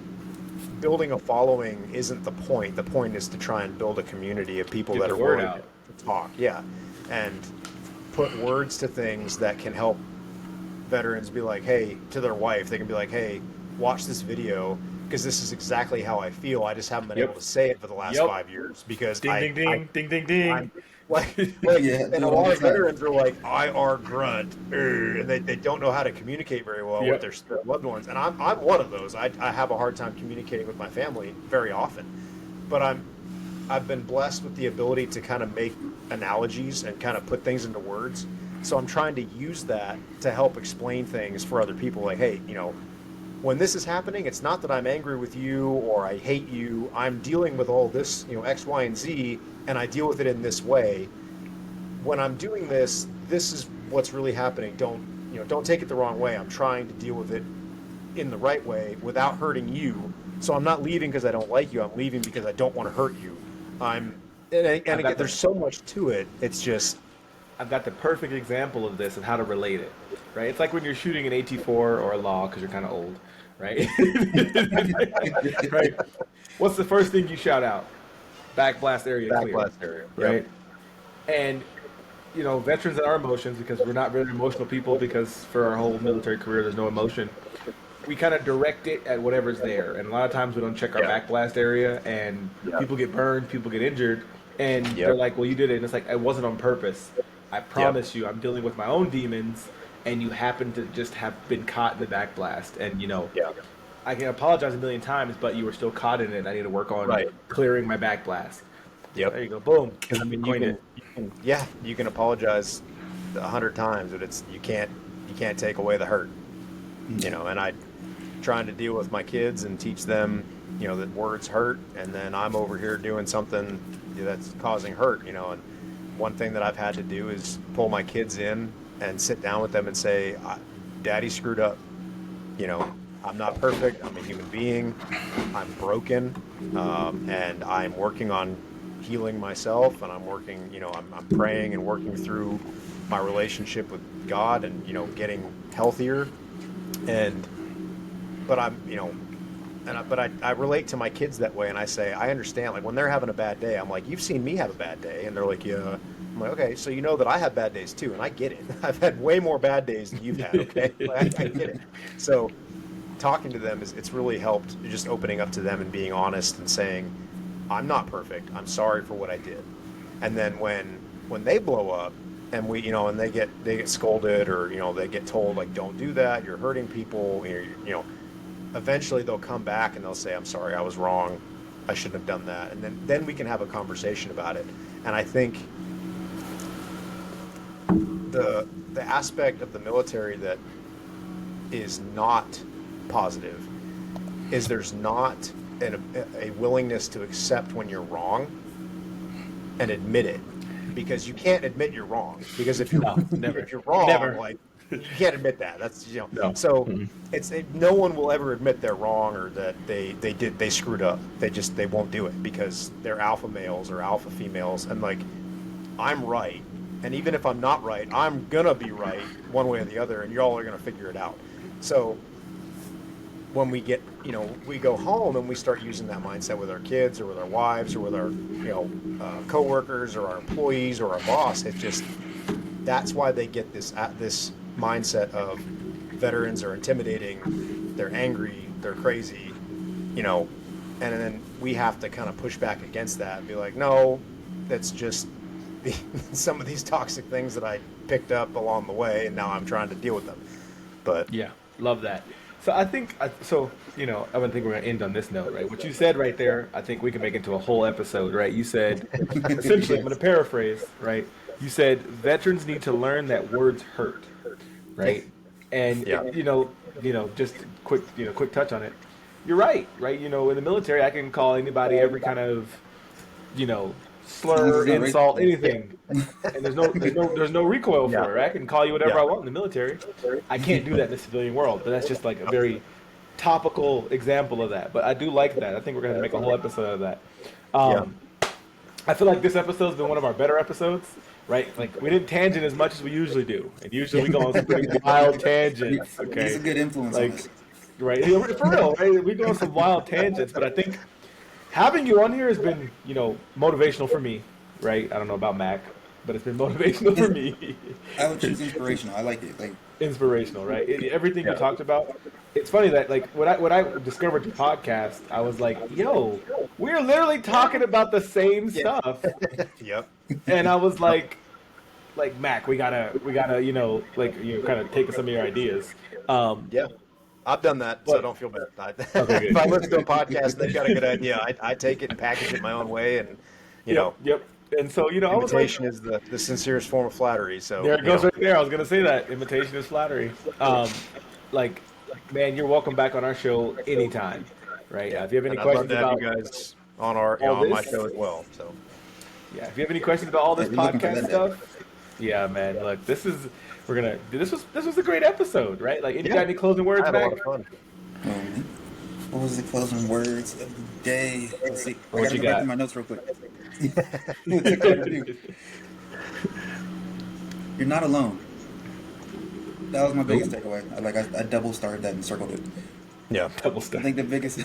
building a following isn't the point. The point is to try and build a community of people Get that the are word willing out. to talk. Yeah, and put words to things that can help veterans be like, hey, to their wife, they can be like, hey, watch this video, because this is exactly how I feel. I just haven't been Yep. able to say it for the last Yep. 5 years because Ding, ding, ding, ding, ding, ding. I'm like, Yeah, and do a it all lot the of time. veterans are like, I are grunt, and they don't know how to communicate very well Yep. with their loved ones. And I'm one of those. I have a hard time communicating with my family very often, but I've been blessed with the ability to kind of make analogies and kind of put things into words. So I'm trying to use that to help explain things for other people. Like, hey, when this is happening, it's not that I'm angry with you or I hate you. I'm dealing with all this, X, Y, and Z, and I deal with it in this way. When I'm doing this, this is what's really happening. Don't take it the wrong way. I'm trying to deal with it in the right way without hurting you. So I'm not leaving because I don't like you. I'm leaving because I don't want to hurt you. And again, there's so much to it. It's just, I've got the perfect example of this and how to relate it, right? It's like when you're shooting an AT4 or a law because you're kind of old, right? Right. What's the first thing you shout out? Backblast area clear, backlash area. right? And veterans and our emotions, because we're not very emotional people, because for our whole military career there's no emotion. We kind of direct it at whatever's there, and a lot of times we don't check our Yeah. backblast area, and Yeah. people get burned, people get injured, and Yep. they're like, "Well, you did it," and it's like, "It wasn't on purpose. I promise you, I'm dealing with my own demons, and you happen to just have been caught in the backblast, and Yeah. I can apologize a million times, but you were still caught in it. I need to work on Right. clearing my backblast." Yep. There you go, boom. Because I mean, Coined it. you can apologize 100 times, but you can't take away the hurt. And I trying to deal with my kids and teach them, that words hurt, and then I'm over here doing something that's causing hurt. And one thing that I've had to do is pull my kids in and sit down with them and say, "Daddy screwed up. I'm not perfect. I'm a human being. I'm broken, and I'm working on healing myself, and I'm working. I'm praying and working through my relationship with God, and getting healthier. But I relate to my kids that way, and I say I understand. Like when they're having a bad day, I'm like, "You've seen me have a bad day," and they're like, "Yeah." I'm like, "Okay, so you know that I have bad days too, and I get it. I've had way more bad days than you've had. Okay, like, I get it." So talking to them it's really helped, just opening up to them and being honest and saying, I'm not perfect, I'm sorry for what I did. And then when they blow up and we and they get scolded, or they get told like, don't do that, you're hurting people, eventually they'll come back and they'll say, I'm sorry, I was wrong, I shouldn't have done that. And then we can have a conversation about it. And I think the aspect of the military that is not positive is there's not a willingness to accept when you're wrong and admit it, because you can't admit you're wrong, because if you're never. if you're wrong, Never. like you can't admit that. That's No. So Mm-mm. no one will ever admit they're wrong, or that they screwed up. They won't do it because they're alpha males or alpha females, and like, I'm right, And even if I'm not right, I'm going to be right one way or the other, and y'all are going to figure it out. So when we get, we go home and we start using that mindset with our kids or with our wives or with our, coworkers or our employees or our boss, it's just, that's why they get this mindset of veterans are intimidating, they're angry, they're crazy, and then we have to kind of push back against that and be like, no, that's just some of these toxic things that I picked up along the way, and now I'm trying to deal with them. But Yeah, love that. So I think, I don't think we're going to end on this note, right? What you said right there, I think we can make into a whole episode, right? You said, essentially, I'm going to paraphrase, right? You said veterans need to learn that words hurt, right? And Yeah. Just quick touch on it. You're right, right? In the military, I can call anybody every kind of, slur, insult, anything, and there's no recoil Yeah. for it. Right? I can call you whatever Yeah. I want in the military. I can't do that in the civilian world, but that's just like a very topical example of that. But I do like that. I think we're gonna make a whole episode of that. I feel like this episode's been one of our better episodes, right? Like we didn't tangent as much as we usually do, and usually we go on some pretty wild tangents. Okay, He's a good influence on like us. right, yeah, for real, right? We go on some wild tangents, but I think having you on here has been, motivational for me, right? I don't know about Mac, but it's been motivational for me. I would choose inspirational. I like it. Like, Inspirational, right? Everything you Yeah. talked about. It's funny that like when I discovered your podcast, I was like, "Yo, we're literally talking about the same stuff," Yep. and I was like Mac, we gotta, kind of take some of your ideas. Yeah. I've done that, so But- don't feel bad. Okay, good. If I listen to a podcast and they've got a good idea, I take it and package it my own way, and Yep. And so I was like, imitation is the sincerest form of flattery. So there it goes right there. I was gonna say that imitation is flattery. Man, you're welcome back on our show anytime, right? If you have any And I'd love questions to have about you guys on our all on my this. show as well. So if you have any questions about all this Yeah, we're looking for podcast that. stuff, yeah, man. Look, this was a great episode, right? Like, you Yeah. got any closing words, I had a lot Mac? of fun. what was the closing words of the day? Let's see. What I gotta you go back got? through my notes real quick. Take quite a few. You're not alone. That was my biggest takeaway. I double starred that and circled it. Yeah. Double I stuff. think the biggest,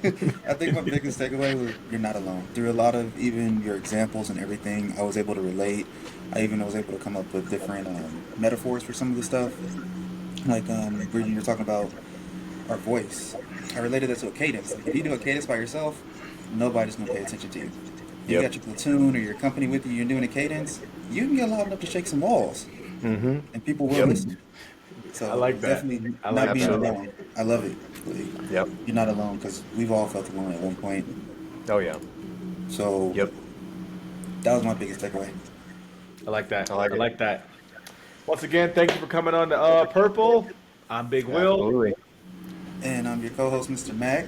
I think my biggest takeaway was you're not alone. Through a lot of even your examples and everything, I was able to relate. I even was able to come up with different metaphors for some of the stuff. Like Bridget, you're talking about our voice. I related that to a cadence. Like, if you do a cadence by yourself, nobody's gonna pay attention to you. You Yep. got your platoon or your company with you. You're doing a cadence. You can get loud enough to shake some walls, Mm-hmm. and people will Yep. listen. So I like that. definitely I not like being that. alone. I love it. Like, Yep. you're not alone because we've all felt alone at one point. Oh yeah. So Yep. that was my biggest takeaway. I like that. I like it. that. Once again, thank you for coming on to Purple. I'm Big Will, Absolutely. And I'm your co-host, Mr. Mac.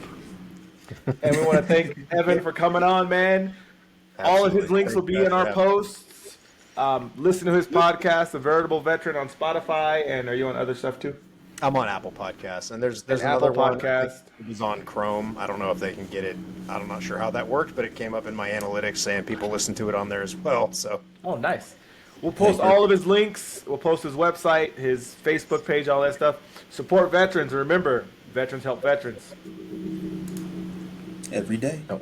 and we want to thank Evan for coming on, man. All of his Absolutely. links will be in our Yeah. posts. Listen to his podcast, The Veritable Veteran, on Spotify, and are you on other stuff too? I'm on Apple Podcasts, and there's An another Apple one. Podcast. It was on Chrome. I don't know if they can get it. I'm not sure how that worked, but it came up in my analytics saying people listen to it on there as well. So Oh, nice. We'll post Thank you. all of his links. We'll post his website, his Facebook page, all that stuff. Support veterans. Remember, veterans help veterans. Every day. Oh,